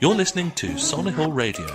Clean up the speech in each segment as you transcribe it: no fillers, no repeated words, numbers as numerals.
You're listening to Solihull Radio.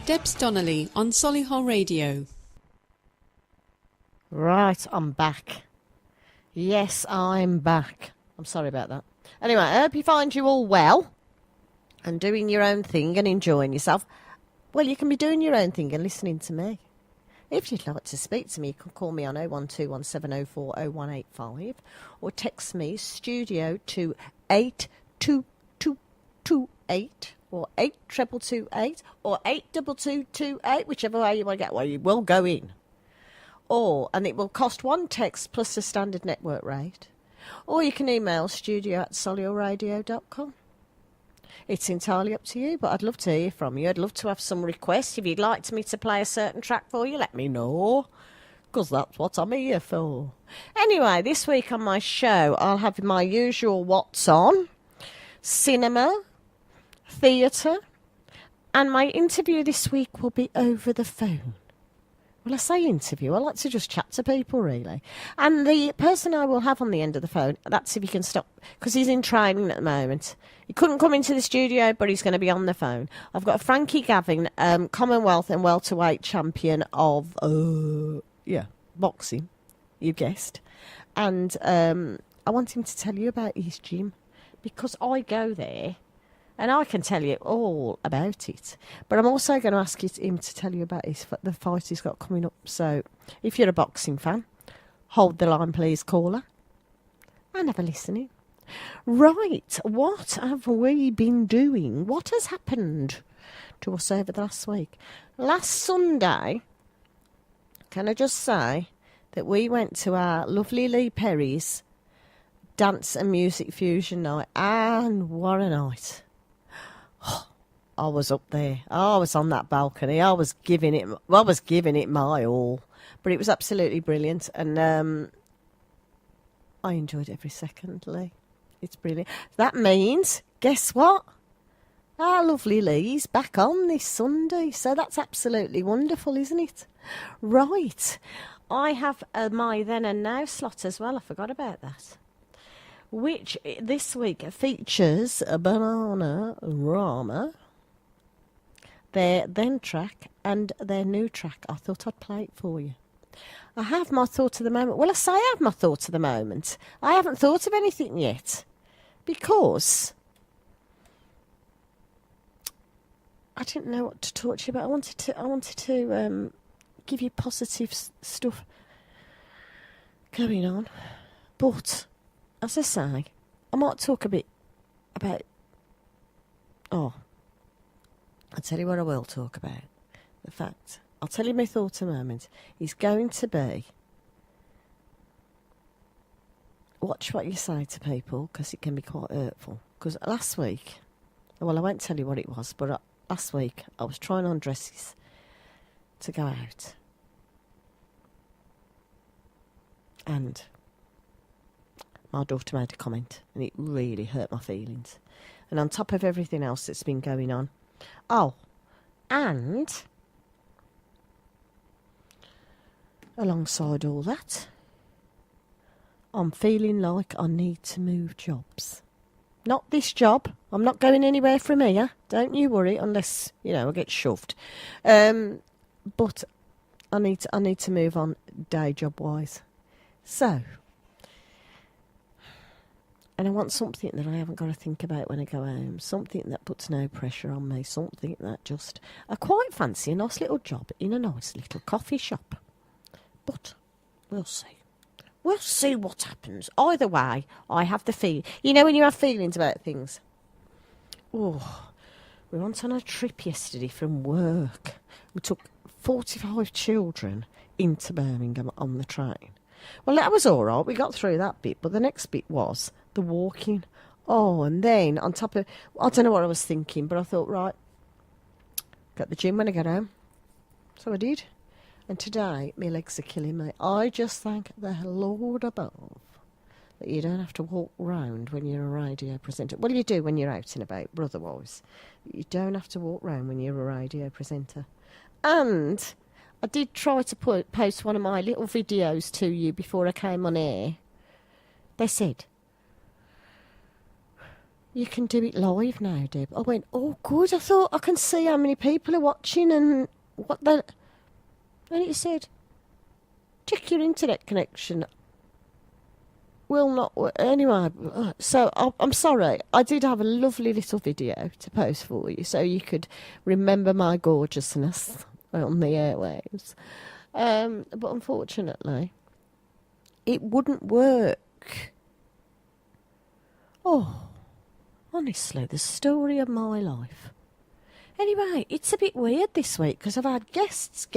Debs Donnelly on Solihull Radio. Right, I'm back. Yes, I'm back. I'm sorry about that. Anyway, I hope you find you all well and doing your own thing and enjoying yourself. Well, you can be doing your own thing and listening to me. If you'd like to speak to me, you can call me on 01217040185 or text me studio to 82228 or 8228 or 82228, whichever way you want to get. Well, you will go in. And it will cost one text plus the standard network rate. Or you can email studio@solihullradio.com. It's entirely up to you, but I'd love to hear from you. I'd love to have some requests. If you'd like me to play a certain track for you, let me know, because that's what I'm here for. Anyway, this week on my show, I'll have my usual what's on, cinema, theatre, and my interview this week will be over the phone. Well, I say interview, I like to just chat to people, really. And the person I will have on the end of the phone, that's if he can stop, because he's in training at the moment. He couldn't come into the studio, but he's going to be on the phone. I've got Frankie Gavin, Commonwealth and welterweight champion of, boxing, you guessed. And I want him to tell you about his gym, because I go there, and I can tell you all about it. But I'm also going to ask him to tell you about the fight he's got coming up. So if you're a boxing fan, hold the line, please, caller, and have a listening. Right, what have we been doing? What has happened to us over the last week? Last Sunday, can I just say that we went to our lovely Lee Perry's dance and music fusion night, and what a night. I was up there. I was on that balcony. I was giving it my all. But it was absolutely brilliant, and I enjoyed every second, Lee. It's brilliant. That means, guess what? Our lovely Lee's back on this Sunday, so that's absolutely wonderful, isn't it? Right. I have my then and now slot as well. I forgot about that. Which this week features a Banana Rama, their then track and their new track. I thought I'd play it for you. I have my thought of the moment. Well, I say I have my thought of the moment. I haven't thought of anything yet because I didn't know what to talk to you about. I wanted to give you positive stuff going on, but as I say, I might talk a bit about. Oh, I'll tell you what I will talk about. The fact, I'll tell you my thought a moment, is going to be, watch what you say to people, because it can be quite hurtful. Because last week, well, I won't tell you what it was, but last week I was trying on dresses to go out. And my daughter made a comment, and it really hurt my feelings. And on top of everything else that's been going on. Oh, and alongside all that, I'm feeling like I need to move jobs. Not this job. I'm not going anywhere from here. Don't you worry, unless, I get shoved. But I need to move on day job wise. So, and I want something that I haven't got to think about when I go home. Something that puts no pressure on me. Something that just... I quite fancy a nice little job in a nice little coffee shop. But we'll see. We'll see what happens. Either way, I have the feeling... You know when you have feelings about things? Oh, we went on a trip yesterday from work. We took 45 children into Birmingham on the train. Well, that was all right. We got through that bit. But the next bit was the walking. Oh, and then on top of... I don't know what I was thinking, but I thought, right, go to the gym when I get home. So I did. And today, my legs are killing me. I just thank the Lord above that you don't have to walk round when you're a radio presenter. Well, you do when you're out and about, but otherwise, you don't have to walk round when you're a radio presenter. And I did try to post one of my little videos to you before I came on air. They said, you can do it live now, Deb. I went, oh, good. I thought I can see how many people are watching and what the... And it said, check your internet connection. Will not work. Anyway, so I'm sorry. I did have a lovely little video to post for you so you could remember my gorgeousness on the airwaves. But unfortunately, it wouldn't work. Oh, honestly, the story of my life. Anyway, it's a bit weird this week because I've had guests,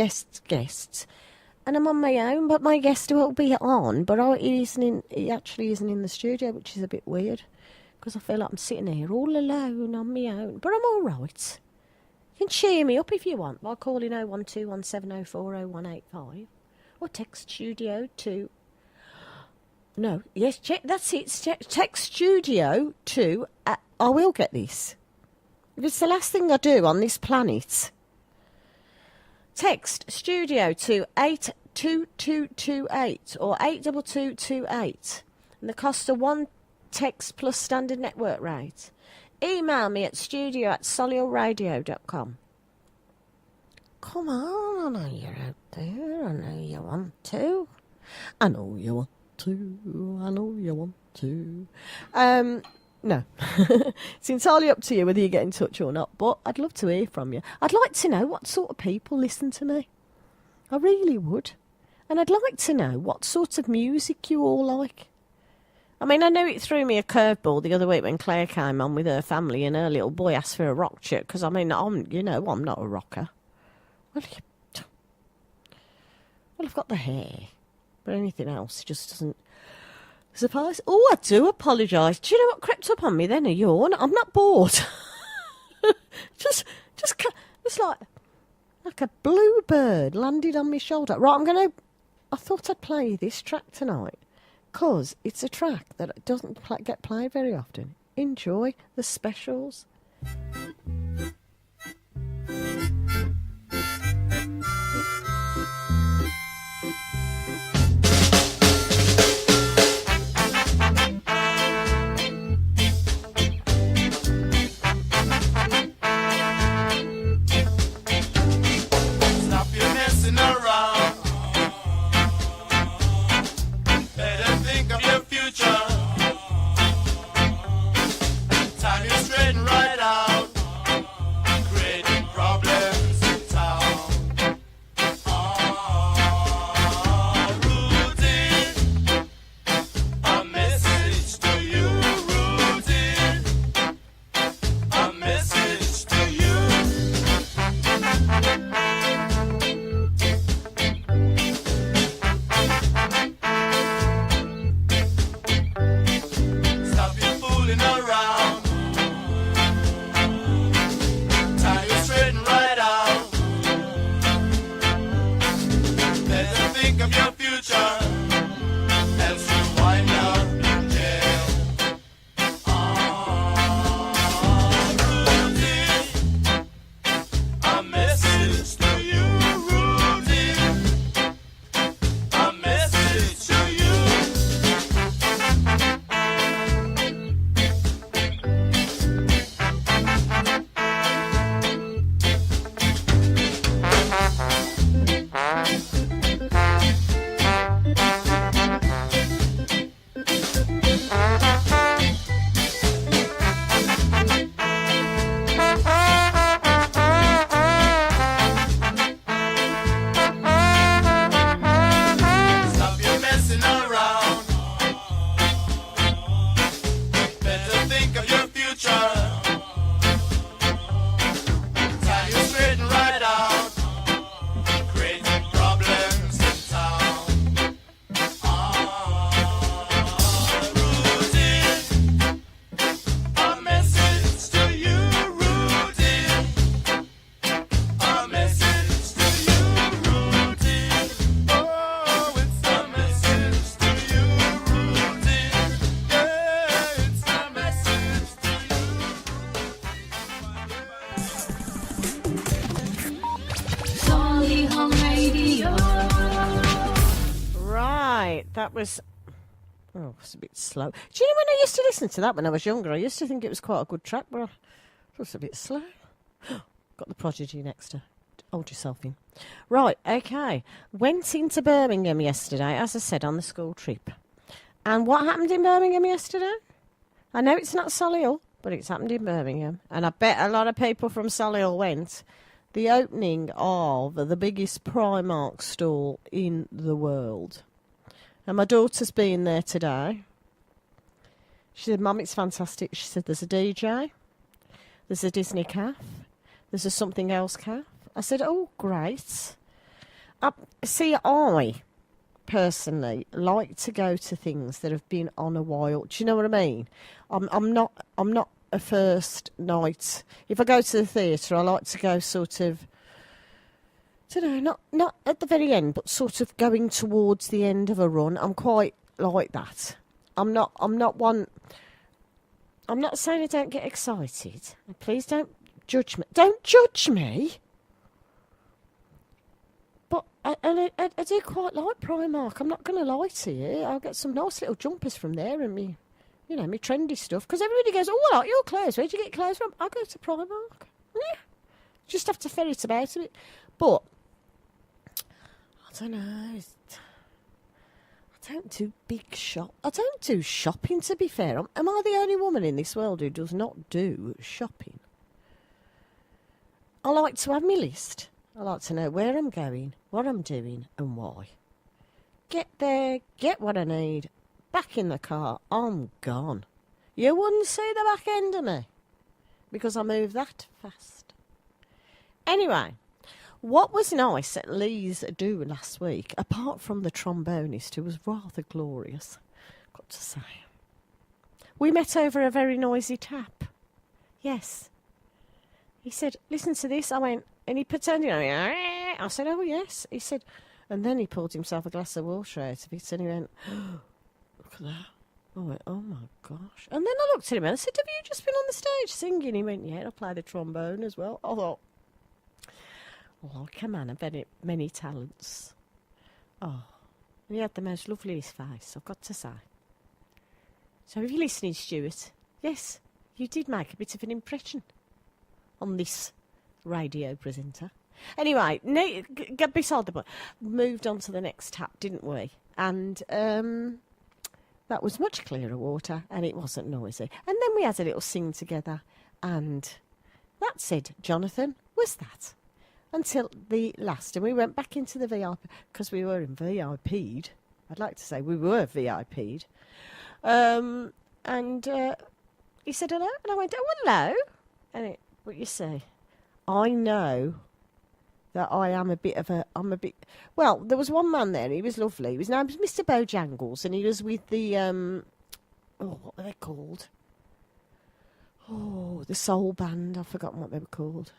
and I'm on my own, but my guest will be on, but he actually isn't in the studio, which is a bit weird because I feel like I'm sitting here all alone on my own, but I'm all right. You can cheer me up if you want by calling 01217040185 or text studio to... No, yes, check, that's it, text studio to... I will get this. If it's the last thing I do on this planet, text studio to 82228 or 82228. And the cost of one text plus standard network rate. Email me at studio@solihullradio.com. Come on, I know you're out there. I know you want to. I know you want to. I know you want to. No. It's entirely up to you whether you get in touch or not, but I'd love to hear from you. I'd like to know what sort of people listen to me. I really would. And I'd like to know what sort of music you all like. I mean, I know it threw me a curveball the other week when Claire came on with her family and her little boy asked for a rock chick, because, I mean, I'm not a rocker. Well, I've got the hair, but anything else just doesn't... Suppose. Oh, I do apologise. Do you know what crept up on me then? A yawn. I'm not bored. just, it's like a bluebird landed on my shoulder. Right, I thought I'd play this track tonight because it's a track that doesn't get played very often. Enjoy the specials. That was... Oh, it's a bit slow. Do you know when I used to listen to that when I was younger? I used to think it was quite a good track, but it was a bit slow. Got the Prodigy next to hold yourself in. Right, okay. Went into Birmingham yesterday, as I said, on the school trip. And what happened in Birmingham yesterday? I know it's not Solihull, but it's happened in Birmingham. And I bet a lot of people from Solihull went. The opening of the biggest Primark store in the world. And my daughter's been there today. She said, Mum, it's fantastic. She said, there's a DJ. There's a Disney calf. There's a something else calf. I said, oh, great. See, I personally like to go to things that have been on a while. Do you know what I mean? I'm not a first night. If I go to the theatre, I like to go sort of, I don't know, not at the very end, but sort of going towards the end of a run. I'm quite like that. I'm not saying I don't get excited. Please don't judge me. Don't judge me. But I do quite like Primark. I'm not going to lie to you. I'll get some nice little jumpers from there and me trendy stuff. Because everybody goes, oh, I like your clothes. Where'd you get clothes from? I go to Primark. Yeah. Just have to ferret about a bit. But I don't know. I don't do big shop. I don't do shopping, to be fair. Am I the only woman in this world who does not do shopping? I like to have my list. I like to know where I'm going, what I'm doing, and why. Get there, get what I need, back in the car, I'm gone. You wouldn't see the back end of me, because I move that fast. Anyway, what was nice at Lee's do last week, apart from the trombonist, who was rather glorious, got to say, we met over a very noisy tap. Yes. He said, listen to this. I went, and he pretended, I said, oh, yes. He said, and then he poured himself a glass of water out of it, and he went, look at that. I went, oh my gosh. And then I looked at him and I said, have you just been on the stage singing? He went, yeah, I play the trombone as well. I thought, like a man of many talents. Oh, and he had the most loveliest face, I've got to say. So if you're listening, Stuart, yes, you did make a bit of an impression on this radio presenter. Anyway, beside the point, moved on to the next tap, didn't we? And that was much clearer water, and it wasn't noisy. And then we had a little sing together, and that's it, Jonathan, was that. Until the last, and we went back into the VIP, because we were in VIP'd. I'd like to say we were VIP'd. And he said hello, and I went, oh, hello. And what you say? I know that I'm a bit, well, there was one man there, he was lovely. His name was Mr. Bojangles, and he was with the, what were they called? Oh, the soul band, I've forgotten what they were called.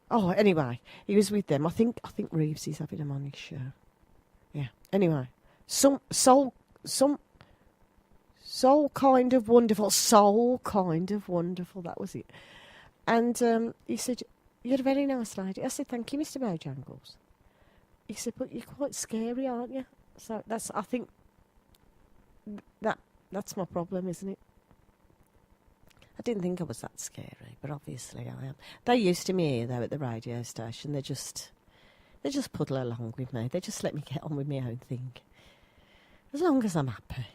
Oh, anyway, he was with them. I think Reeves is having him on his show. Yeah, anyway, soul kind of wonderful, that was it. And he said, you're a very nice lady. I said, thank you, Mr. Bojangles. He said, but you're quite scary, aren't you? So I think that's my problem, isn't it? I didn't think I was that scary, but obviously I am. They used to me here, though, at the radio station. They just puddle along with me. They just let me get on with my own thing. As long as I'm happy.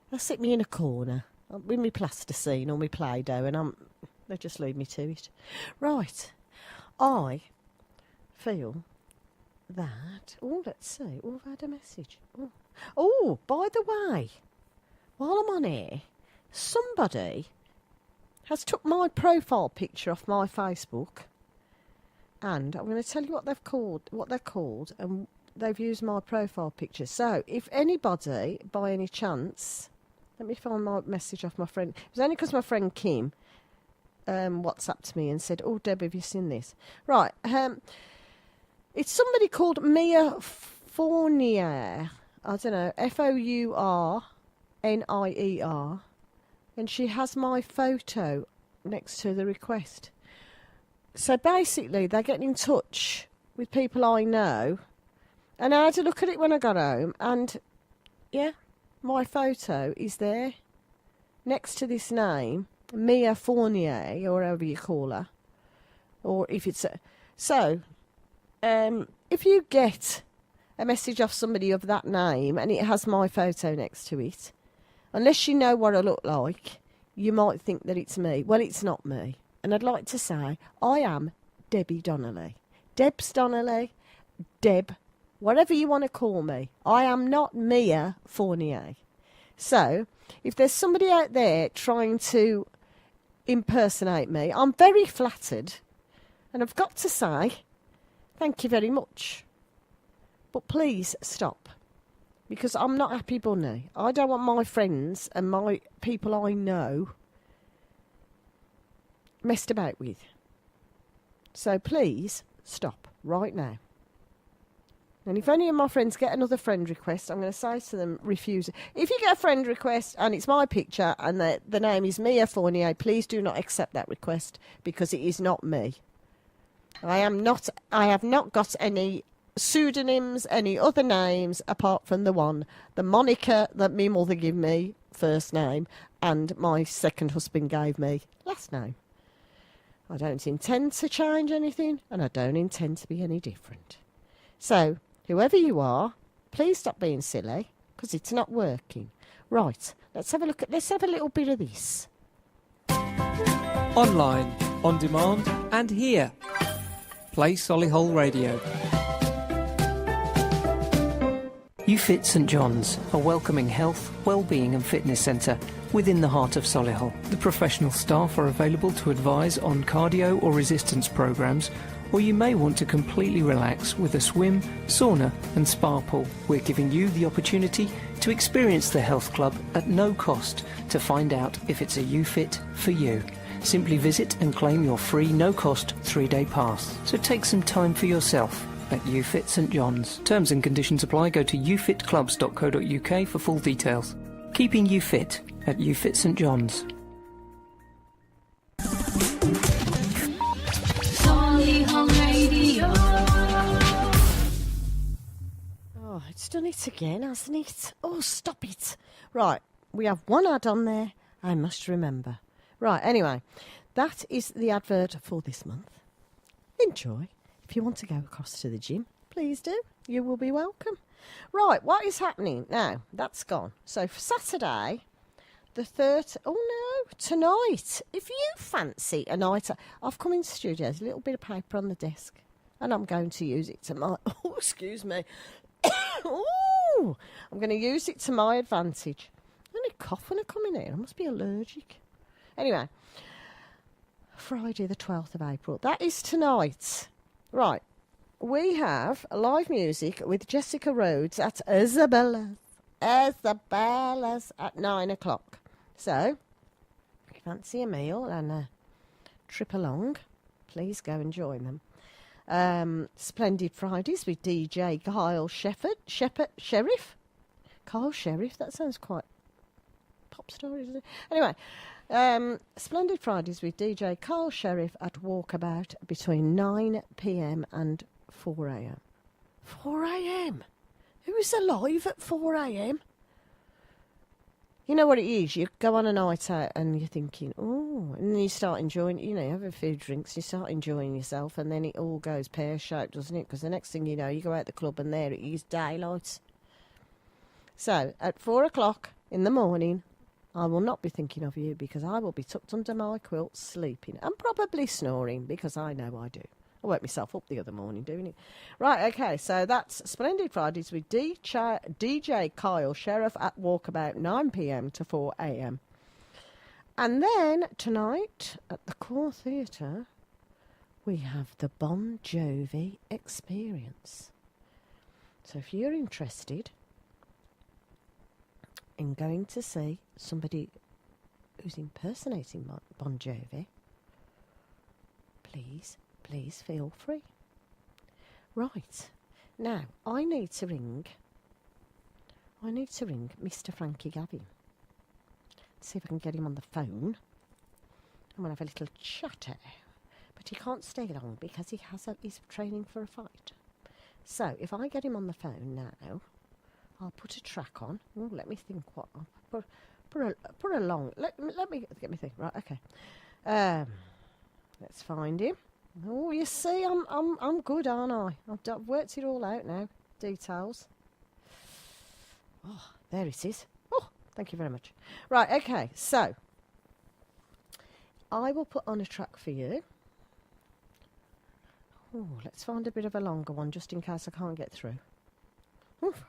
They'll sit me in a corner with my plasticine or my Play-Doh, and they just leave me to it. Right. I feel that... Oh, let's see. Oh, I've had a message. Oh, by the way, while I'm on here, somebody has took my profile picture off my Facebook, and I'm going to tell you what they're called, and they've used my profile picture. So, if anybody, by any chance, let me find my message off my friend. It was only because my friend Kim WhatsApped me and said, "Oh, Deb, have you seen this?" Right, it's somebody called Mia Fournier. I don't know, Fournier, and she has my photo next to the request. So basically, they're getting in touch with people I know, and I had to look at it when I got home, and yeah, my photo is there next to this name, Mia Fournier, or whatever you call her, or if it's if you get a message off somebody of that name and it has my photo next to it, unless you know what I look like, you might think that it's me. Well, it's not me. And I'd like to say, I am Debbie Donnelly. Debs Donnelly, Deb, whatever you want to call me. I am not Mia Fournier. So, if there's somebody out there trying to impersonate me, I'm very flattered. And I've got to say, thank you very much. But please stop. Because I'm not Happy Bunny. I don't want my friends and my people I know messed about with. So please stop right now. And if any of my friends get another friend request, I'm going to say to them, refuse it. If you get a friend request and it's my picture and the name is Mia Fournier, please do not accept that request because it is not me. I have not got any pseudonyms, any other names apart from the moniker that my mother gave me, first name, and my second husband gave me, last name. I don't intend to change anything, and I don't intend to be any different. So, whoever you are, please stop being silly, because it's not working. Right, let's have a little bit of this. Online, on demand, and here. Play Solihull Radio. UFit St John's, a welcoming health, well-being and fitness centre within the heart of Solihull. The professional staff are available to advise on cardio or resistance programmes, or you may want to completely relax with a swim, sauna and spa pool. We're giving you the opportunity to experience the health club at no cost to find out if it's a UFit for you. Simply visit and claim your free no-cost 3-day pass. So take some time for yourself at UFit St John's. Terms and conditions apply. Go to ufitclubs.co.uk for full details. Keeping you fit at UFit St John's. Solihull Radio. Oh, it's done it again, hasn't it? Oh, stop it. Right, we have one ad on there. I must remember. Right, anyway, that is the advert for this month. Enjoy. If you want to go across to the gym, please do. You will be welcome. Right, what is happening now? That's gone. So for Saturday, the 3rd... Oh, no, tonight. If you fancy a night... I've come into the studio, there's a little bit of paper on the desk, and I'm going to use it to my... Oh, excuse me. Oh, I'm going to use it to my advantage. I'm only coughing and coming here. I must be allergic. Anyway, Friday the 12th of April. That is tonight. Right. We have live music with Jessica Rhodes at Isabella's at 9 o'clock. So, if you fancy a meal and a trip along, please go and join them. Splendid Fridays with DJ Kyle Sheriff. Kyle Sheriff, that sounds quite pop star, isn't it? Anyway, Splendid Fridays with DJ Kyle Sheriff at Walkabout between 9 p.m. and 4 a.m. 4 a.m.? Who's alive at 4 a.m.? You know what it is? You go on a night out and you're thinking, oh, and then you start enjoying, you have a few drinks, you start enjoying yourself, and then it all goes pear-shaped, doesn't it? Because the next thing you know, you go out the club and there it is daylight. So, at 4 o'clock in the morning, I will not be thinking of you because I will be tucked under my quilt sleeping and probably snoring because I know I do. I woke myself up the other morning doing it. Right, okay, so that's Splendid Fridays with DJ Kyle Sheriff at Walkabout 9 p.m. to 4 a.m. And then tonight at the Core Theatre, we have the Bon Jovi Experience. So if you're interested in going to see somebody who's impersonating Bon Jovi, please feel free. Right. Now, I need to ring Mr. Frankie Gavin. See if I can get him on the phone. I'm going to have a little chatter. But he can't stay long because he's training for a fight. So, if I get him on the phone now, I'll put a track on. Oh, let me think what. I'll put a long... Let me get me think. Right, okay. Let's find him. Oh, you see, I'm good, aren't I? I've worked it all out now. Details. Oh, there it is. Oh, thank you very much. Right, okay, so I will put on a track for you. Oh, let's find a bit of a longer one just in case I can't get through. Oof.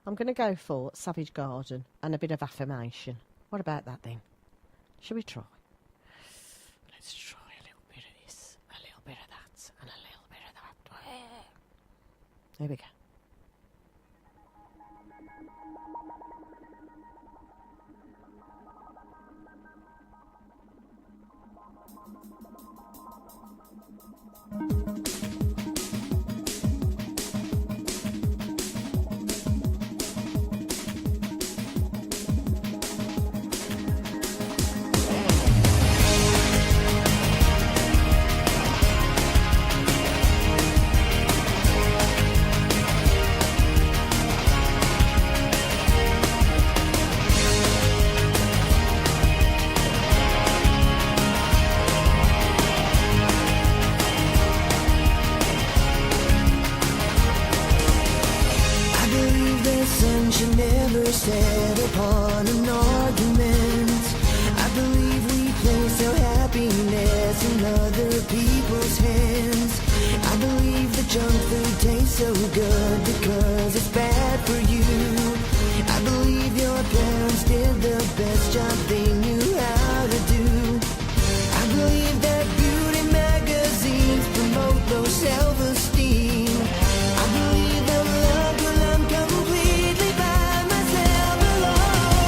I'm going to go for Savage Garden and a bit of affirmation. What about that then? Shall we try? Let's try. Bit of that and a little bit of that. There we go. Set upon an argument. I believe we place our happiness in other people's hands. I believe the junk food tastes so good because it's bad for you. I believe your parents did the best job they knew how to do. I believe that beauty magazines promote low self-esteem. I believe I'm loved when I'm completely by myself alone.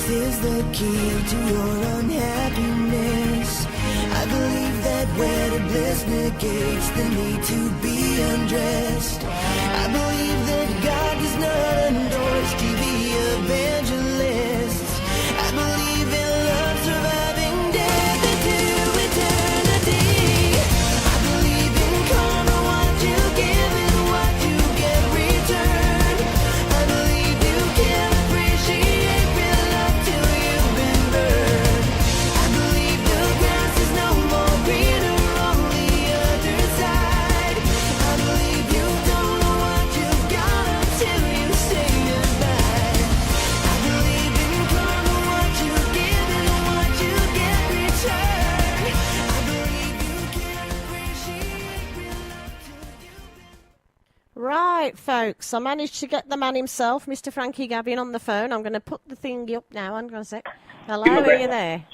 Truth is the key to your unhappiness. I believe that wedded bliss negates the need to be undressed. I believe that God does not endorse TV evangelists. I believe in love surviving death into eternity. I believe in karma, what you give is what you get returned. I believe you can appreciate real love till you've been burned. I believe the grass is no more greener on the other side. I believe you don't know what you've got until you say goodbye. I believe in karma, what you give is what you get returned. I believe you can appreciate real love till you've been. Right, folks, I managed to get the man himself, Mr. Frankie Gavin, on the phone. I'm going to put the thing up now. I'm going to say, hello, are you there?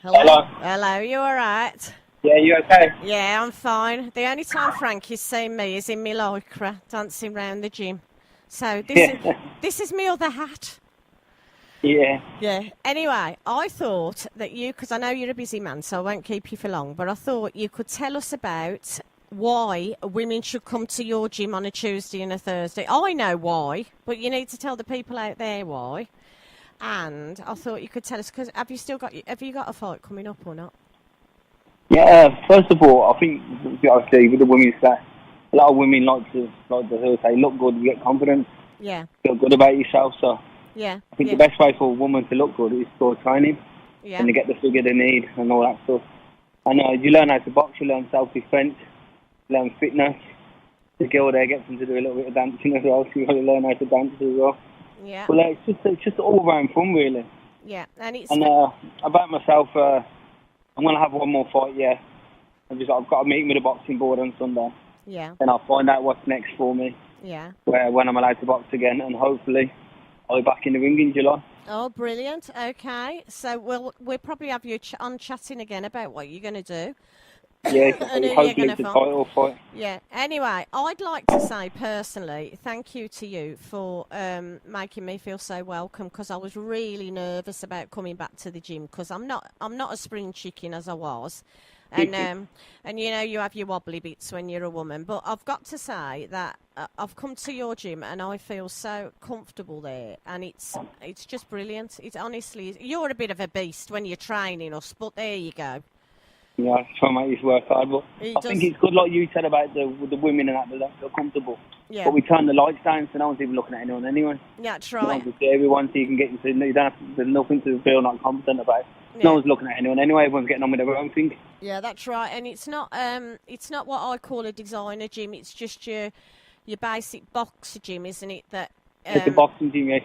Hello. Hello, you all right? Yeah, you okay? Yeah, I'm fine. The only time Frankie's seen me is in my lycra, dancing round the gym. So this is my other hat. Yeah. Yeah. Anyway, I thought that you, because I know you're a busy man, so I won't keep you for long, but I thought you could tell us about why women should come to your gym on a Tuesday and a Thursday. I know why, but you need to tell the people out there why. And I thought you could tell us, because have you got a fight coming up or not? Yeah, first of all, I think, obviously, with the women's that a lot of women like to say, look good, you get confidence, Yeah. feel good about yourself. So Yeah. I think yeah. the best way for a woman to look good is through training, Yeah. and to get the figure they need and all that stuff. And you learn how to box, you learn self-defense, you learn fitness. The girl there gets them to do a little bit of dancing as well, so you've got to learn how to dance as well. Yeah. But it's just all around fun, really. Yeah. And it's And about myself, I'm going to have one more fight, yeah. I've got a meeting with a boxing board on Sunday. yeah. Then I'll find out what's next for me, Yeah. when I'm allowed to box again, and hopefully I'll be back in the ring in July. Oh, brilliant. Okay. So we'll probably have you on chatting again about what you're going to do. Yeah, And who you're hopefully gonna it's a fight. title fight. Yeah. Anyway, I'd like to say personally, thank you to you for making me feel so welcome, because I was really nervous about coming back to the gym, because I'm not a spring chicken as I was. And you know, you have your wobbly bits when you're a woman, but I've got to say that I've come to your gym and I feel so comfortable there, and it's just brilliant. It's honestly, you're a bit of a beast when you're training us, but there you go. Yeah, I try and make this work hard, but He I think it's good, like you said about the women and that, they don't feel comfortable. Yeah. But we turn the lights down, so no one's even looking at anyone anyway. Yeah, that's You don't right. have to see everyone, so you can get into. You don't have to, there's nothing to feel not confident about. Yeah. No one's looking at anyone anyway. Everyone's getting on with their own thing. Yeah, that's right. And it's not what I call a designer gym. It's just your basic boxer gym, isn't it? That It's a boxing gym, yeah.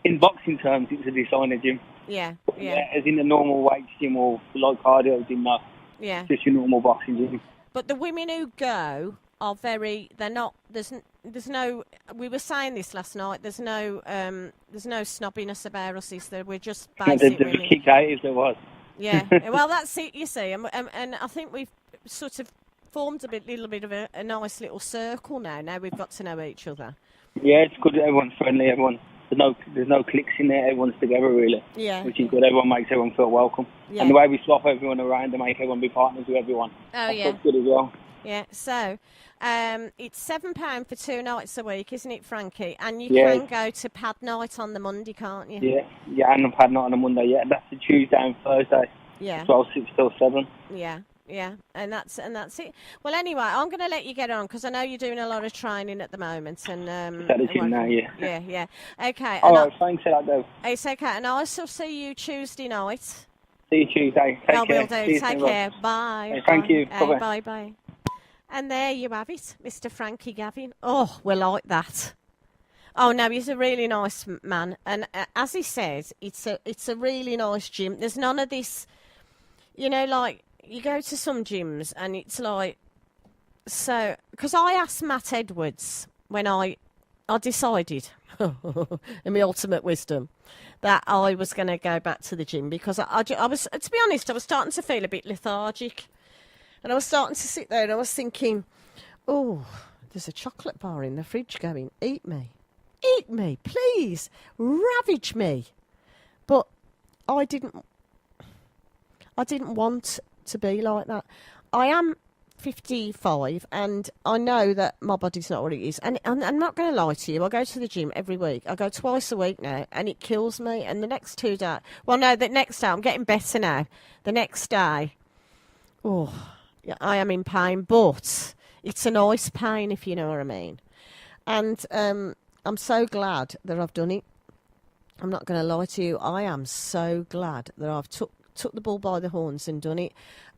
In boxing terms, it's a designer gym. yeah. As in a normal weight gym or like cardio gym, no. Yeah. Just your normal boxing gym. But the women who go are they're not, there's no, we were saying this last night, there's no snobbiness about us, is there? We're just basic There's a women. kick out if there was. Yeah, well, that's it, you see. And I think we've sort of formed little bit of a nice little circle now. Now we've got to know each other. Yeah, it's good. Everyone's friendly. There's no cliques in there. Everyone's together, really. Yeah. Which is good. Everyone makes everyone feel welcome. Yeah. And the way we swap everyone around to make everyone be partners with everyone. Oh, yeah. That's good as well. Yeah, so it's £7 for 2 nights a week, isn't it, Frankie? And you Yeah. can go to pad night on the Monday, can't you? Yeah, and I've had not on a Monday yet. That's a Tuesday and Thursday. Yeah. 12:6 till 7. Yeah, and that's it. Well, anyway, I'm going to let you get on, because I know you're doing a lot of training at the moment. And At the gym now, yeah. Yeah. Okay. All and right, thanks for that, Deb. it's okay, and I shall see you Tuesday night. See you Tuesday. Take I care. will do. See you Take soon, care. Rob. Bye. Okay, thank you. Bye. Bye-bye. Bye. And there you have it, Mr. Frankie Gavin. Oh, we're like that. Oh no, he's a really nice man, and as he says, it's a really nice gym. There's none of this, you know, like you go to some gyms and it's like, so because I asked Matt Edwards when I decided in my ultimate wisdom that I was going to go back to the gym, because I was, to be honest, I was starting to feel a bit lethargic, and I was starting to sit there and I was thinking, oh, there's a chocolate bar in the fridge going, eat me. eat me, please, ravage me. But I didn't want to be like that. I am 55 and I know that my body's not what it is. And I'm not going to lie to you. I go to the gym every week. I go twice a week now and it kills me. And the next 2 days, well, no, the next day, I'm getting better now. The next day, oh, yeah, I am in pain, but it's a nice pain, if you know what I mean. And I'm so glad that I've done it. I'm not going to lie to you. I am so glad that I've took the bull by the horns and done it.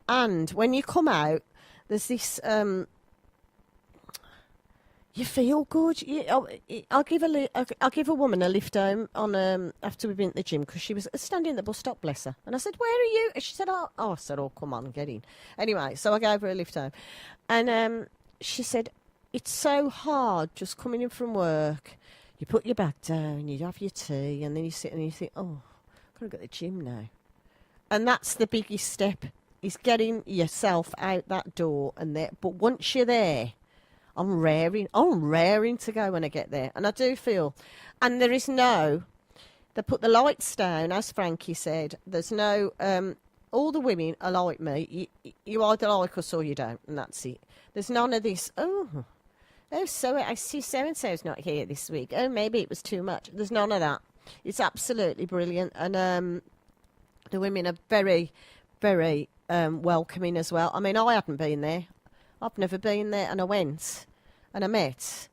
And when you come out, there's this, you feel good. I'll give a woman a lift home on after we've been at the gym because she was standing at the bus stop, bless her. And I said, "Where are you?" And she said, "Oh," I said, "Oh, come on, get in." Anyway, so I gave her a lift home, and she said, "It's so hard just coming in from work. You put your bag down, you have your tea, and then you sit and you think, oh, I've got to go to the gym now." And that's the biggest step, is getting yourself out that door and there. But once you're there, I'm raring to go when I get there. And I do feel, and there is no, they put the lights down, as Frankie said, there's no, all the women are like me. You either like us or you don't, and that's it. There's none of this, oh, so I see so-and-so's not here this week. Oh, maybe it was too much. There's none of that. It's absolutely brilliant. And the women are very, very welcoming as well. I mean, I hadn't been there. I've never been there. And I went and I met.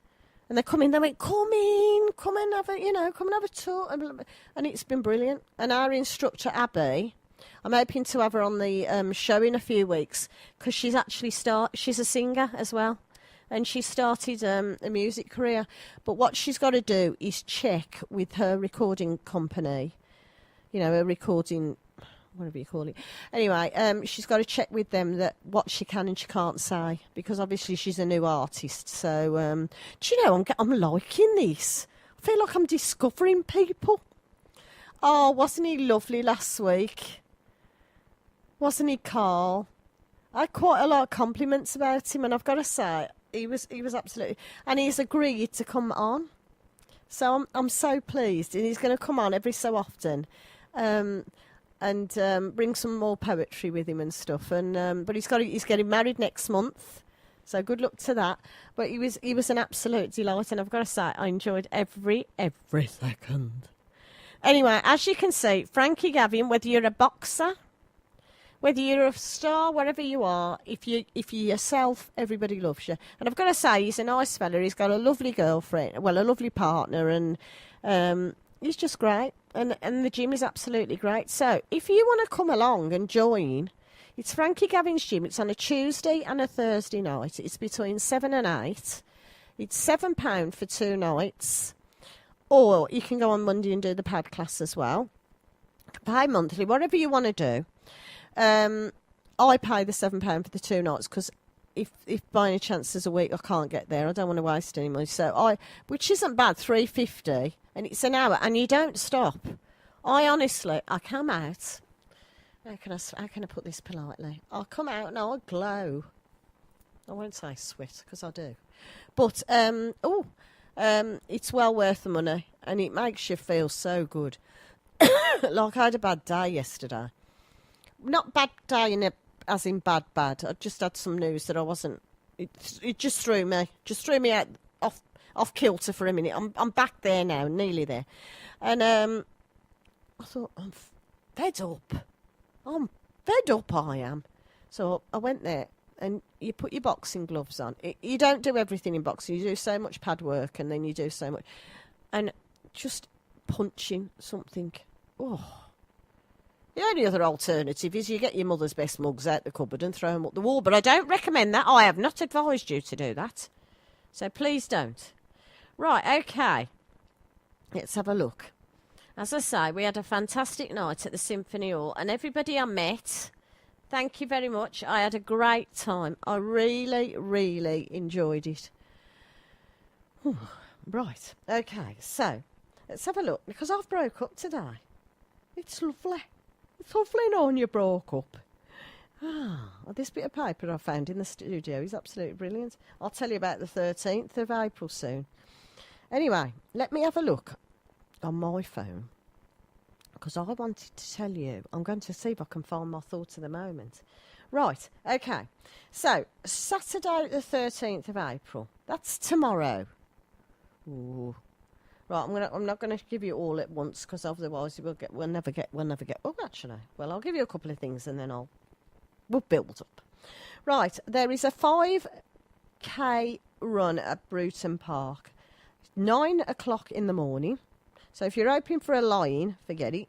And they come in, they went, come and have a tour. And it's been brilliant. And our instructor, Abby, I'm hoping to have her on the show in a few weeks because she's actually she's a singer as well. And she started a music career. But what she's got to do is check with her recording company, her recording, whatever you call it. Anyway, she's got to check with them that what she can and she can't say, because obviously she's a new artist. So, do you know, I'm liking this. I feel like I'm discovering people. Oh, wasn't he lovely last week? Wasn't he, Carl? I had quite a lot of compliments about him, and I've got to say, he was absolutely, and he's agreed to come on. So I'm so pleased, and he's going to come on every so often, and bring some more poetry with him and stuff. And but he's getting married next month, so good luck to that. But he was an absolute delight, and I've got to say, I enjoyed every second. Anyway, as you can see, Frankie Gavin, whether you're a boxer, whether you're a star, wherever you are, if you're yourself, everybody loves you. And I've got to say, he's a nice fella. He's got a lovely girlfriend, well, a lovely partner, and he's just great. And the gym is absolutely great. So if you want to come along and join, it's Frankie Gavin's gym. It's on a Tuesday and a Thursday night. It's between 7 and 8. It's £7 for 2 nights. Or you can go on Monday and do the pad class as well. Pay monthly, whatever you want to do. I pay the £7 for the 2 nights because if by any chance there's a week I can't get there, I don't want to waste any money. So which isn't bad, £3.50, and it's an hour, and you don't stop. I come out. How can I put this politely? I'll come out and I'll glow. I won't say sweat because I do, but it's well worth the money, and it makes you feel so good. Like I had a bad day yesterday. Not bad day as in bad. I just had some news that I wasn't. It just threw me out off kilter for a minute. I'm back there now, nearly there, and I thought I'm fed up. I am. So I went there, and you put your boxing gloves on. You don't do everything in boxing. You do so much pad work, and then you do so much, and just punching something. Oh. The only other alternative is you get your mother's best mugs out the cupboard and throw them up the wall. But I don't recommend that. I have not advised you to do that. So please don't. Right, okay. Let's have a look. As I say, we had a fantastic night at the Symphony Hall. And everybody I met, thank you very much. I had a great time. I really, really enjoyed it. Right, okay. So, let's have a look. Because I've broke up today. It's lovely. It's lovely knowing you broke up. This bit of paper I found in the studio is absolutely brilliant. I'll tell you about the 13th of April soon. Anyway, let me have a look on my phone, because I wanted to tell you. I'm going to see if I can find my thoughts at the moment. Right, okay. So, Saturday the 13th of April. That's tomorrow. Ooh. Right, I'm not going to give you all at once, because otherwise we'll never get. Oh, actually, well, I'll give you a couple of things and then we'll build up. Right, there is a 5k run at Bruton Park, 9 o'clock in the morning. So if you're hoping for a line, forget it.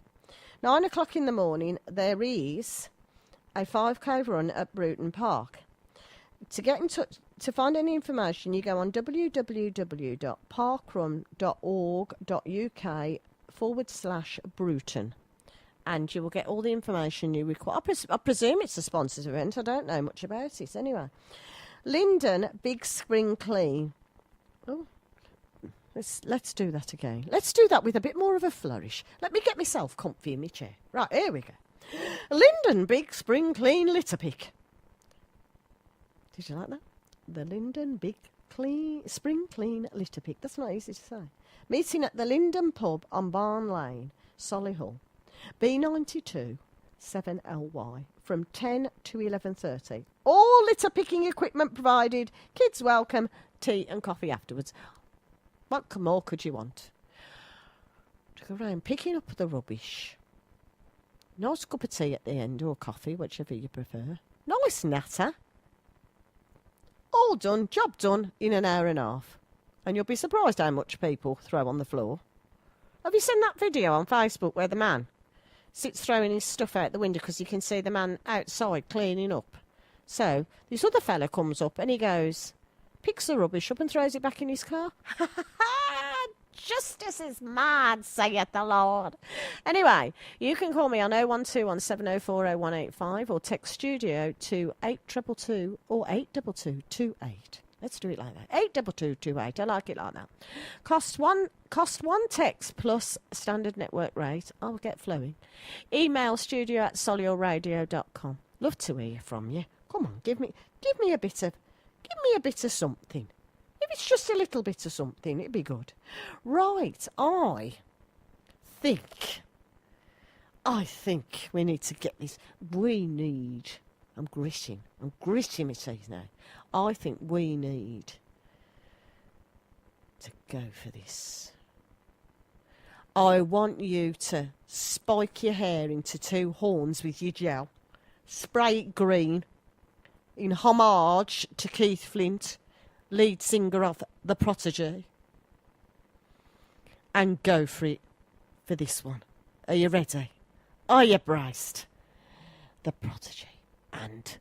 9 o'clock in the morning, there is a 5k run at Bruton Park. To get in touch, to find any information, you go on www.parkrun.org.uk/Bruton, and you will get all the information you require. I presume it's a sponsored event. I don't know much about it. Anyway, Linden Big Spring Clean. Oh, let's do that again. Let's do that with a bit more of a flourish. Let me get myself comfy in my chair. Right, here we go. Linden Big Spring Clean Litter Pick. Did you like that? The Linden Big Spring Clean Litter Pick. That's not easy to say. Meeting at the Linden Pub on Barn Lane, Solihull. B92 7LY from 10 to 11:30. All litter picking equipment provided. Kids welcome. Tea and coffee afterwards. What more could you want? To go around picking up the rubbish. Nice cup of tea at the end, or coffee, whichever you prefer. Nice natter. All done, job done in an hour and a half. And you'll be surprised how much people throw on the floor. Have you seen that video on Facebook where the man sits throwing his stuff out the window because you can see the man outside cleaning up? So this other fella comes up and he goes, picks the rubbish up and throws it back in his car. Justice is mad, saith the Lord. Anyway, you can call me on 0121 704 0185 or text studio to 822 or 82228. Let's do it like that. 82228. I like it like that. Cost one text plus standard network rate. I'll get flowing. Email studio@solihullradio.com. Love to hear from you. Come on, give me a bit of something. If it's just a little bit of something, it'd be good. Right, I think we need to get this. I'm gritting my teeth now. I think we need to go for this. I want you to spike your hair into 2 horns with your gel. Spray it green in homage to Keith Flint, lead singer of The Prodigy, and go for it for this one. Are you ready? Are you braced? The Prodigy and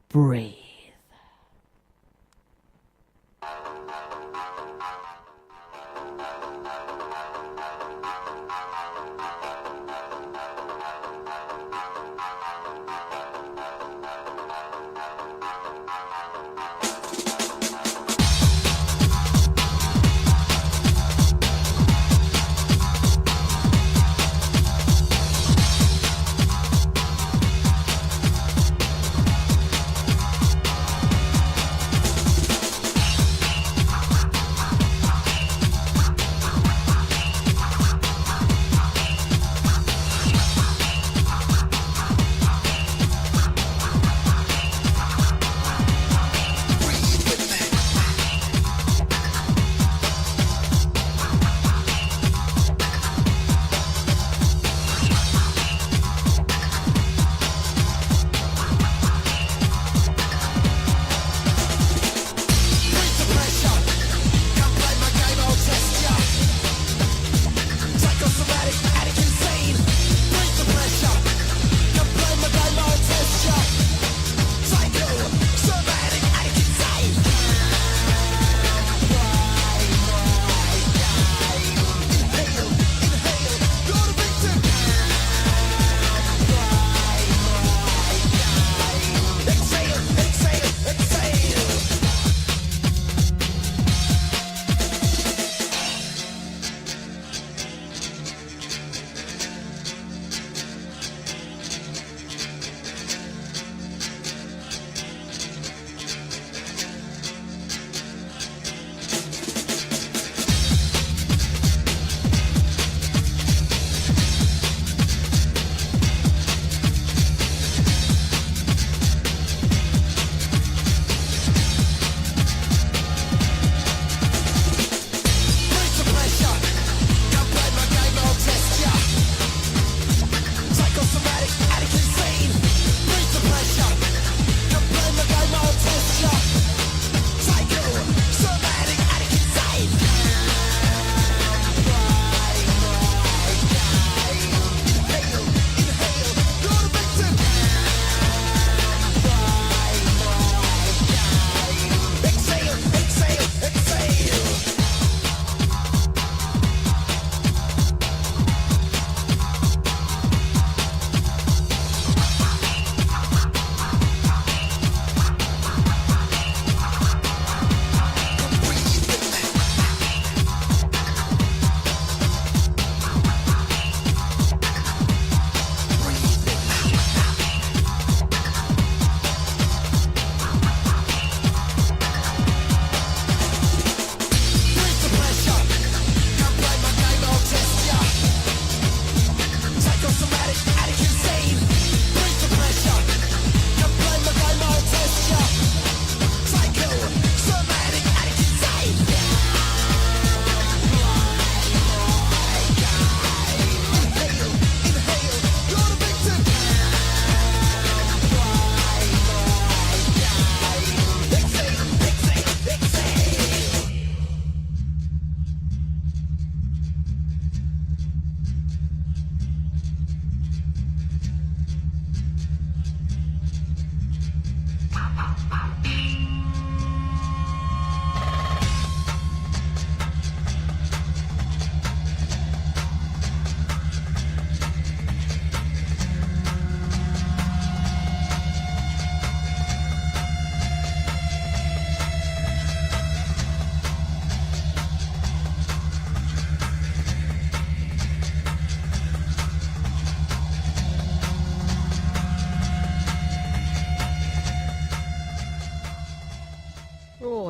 Breathe.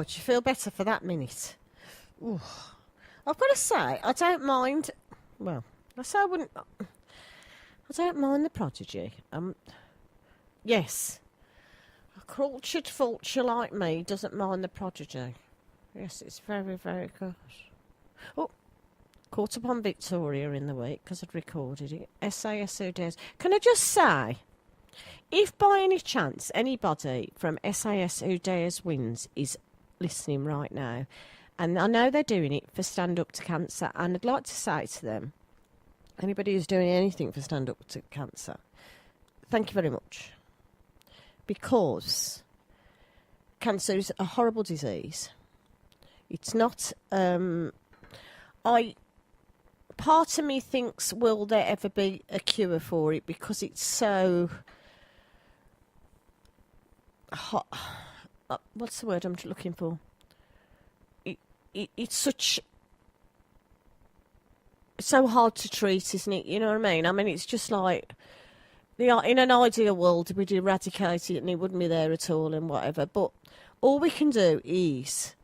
do you feel better for that minute? Ooh. I've got to say, I don't mind. Well, I say I wouldn't. I don't mind the Prodigy. Yes, a cultured vulture like me doesn't mind the Prodigy. Yes, it's very, very good. Oh, caught up on Victoria in the week because I'd recorded it. SAS Who Dares. Can I just say, if by any chance anybody from SAS Who Dares wins is listening right now, and I know they're doing it for Stand Up to Cancer, and I'd like to say to them, anybody who's doing anything for Stand Up to Cancer, thank you very much. Because cancer is a horrible disease. It's not... part of me thinks, will there ever be a cure for it? Because it's so... hot. What's the word I'm looking for? It's such... It's so hard to treat, isn't it? You know what I mean? I mean, it's just like... in an ideal world, we'd eradicate it and it wouldn't be there at all and whatever. But all we can do is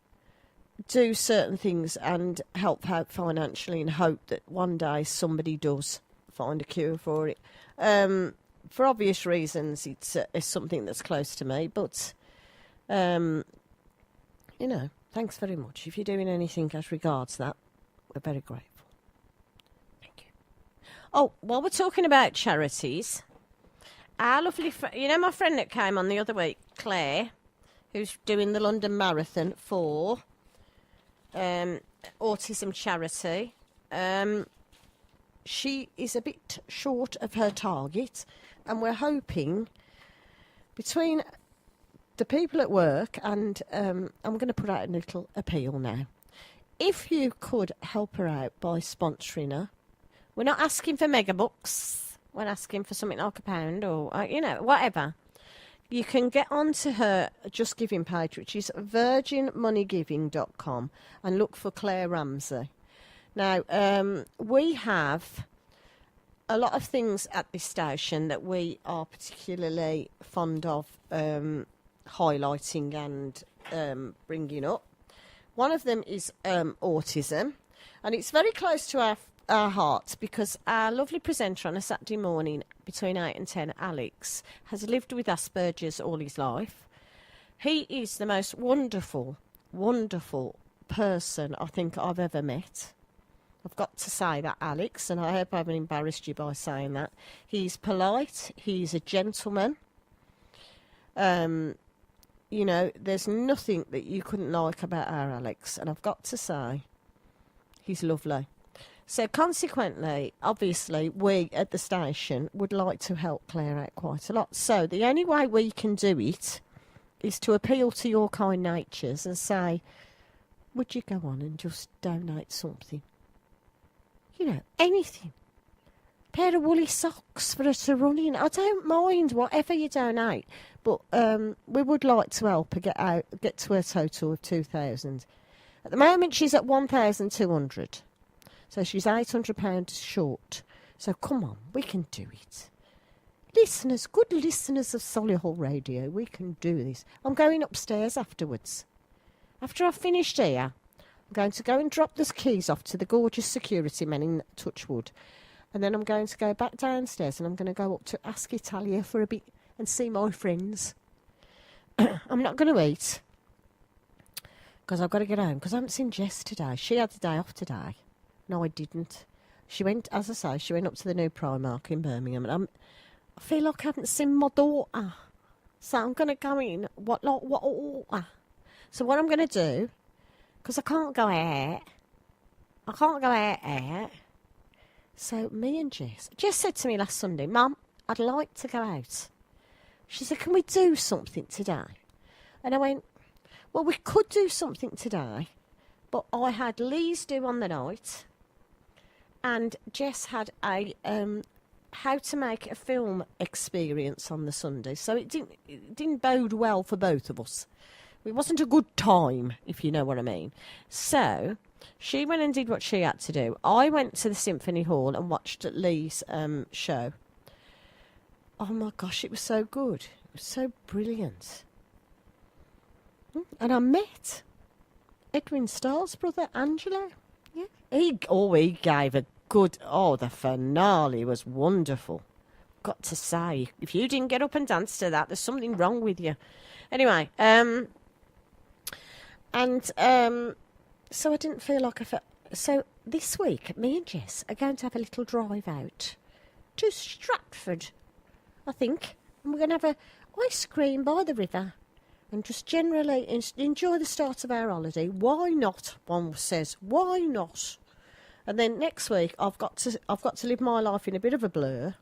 do certain things and help out financially and hope that one day somebody does find a cure for it. For obvious reasons, it's something that's close to me. But, you know, thanks very much. If you're doing anything as regards that, we're very grateful. Thank you. Oh, while we're talking about charities... Our lovely you know my friend that came on the other week, Claire, who's doing the London Marathon for autism charity. She is a bit short of her target, and we're hoping between the people at work and I'm going to put out a little appeal now. If you could help her out by sponsoring her, we're not asking for mega bucks. When asking for something like £1 or, you know, whatever, you can get onto her Just Giving page, which is virginmoneygiving.com, and look for Claire Ramsey. Now, we have a lot of things at this station that we are particularly fond of highlighting and bringing up. One of them is autism, and it's very close to our hearts because our lovely presenter on a Saturday morning between 8 and 10, Alex, has lived with Asperger's all his life. He is the most wonderful, wonderful person I think I've ever met. I've got to say that, Alex, and I hope I haven't embarrassed you by saying that. He's polite, he's a gentleman. You know, there's nothing that you couldn't like about our Alex, and I've got to say, he's lovely. So consequently, obviously, we at the station would like to help Claire out quite a lot. So the only way we can do it is to appeal to your kind natures and say, would you go on and just donate something? You know, anything. A pair of woolly socks for her to run in. I don't mind whatever you donate. But we would like to help her get to a total of 2,000. At the moment, she's at 1,200. So she's £800 short. So come on, we can do it. Listeners, good listeners of Solihull Radio, we can do this. I'm going upstairs afterwards. After I've finished here, I'm going to go and drop the keys off to the gorgeous security men in Touchwood. And then I'm going to go back downstairs and I'm going to go up to Ask Italia for a bit and see my friends. I'm not going to eat because I've got to get home because I haven't seen Jess today. She had the day off today. No, I didn't. She went, as I say, she went up to the new Primark in Birmingham, and I feel like I haven't seen my daughter. So I'm going to go in. So what I'm going to do, because I can't go out. So me and Jess said to me last Sunday, Mum, I'd like to go out. She said, can we do something today? And I went, well, we could do something today, but I had Lee's do on the night. And Jess had a how to make a film experience on the Sunday. So it didn't bode well for both of us. It wasn't a good time, if you know what I mean. So she went and did what she had to do. I went to the Symphony Hall and watched Lee's show. Oh my gosh, it was so good. It was so brilliant. And I met Edwin Starr's brother, Angelo. Yeah. He gave a good... Oh, the finale was wonderful. Got to say, if you didn't get up and dance to that, there's something wrong with you. Anyway, so I didn't feel like I felt... So this week, me and Jess are going to have a little drive out to Stratford, I think. And we're going to have a ice cream by the river and just generally enjoy the start of our holiday. Why not? One says, why not? And then next week, I've got to live my life in a bit of a blur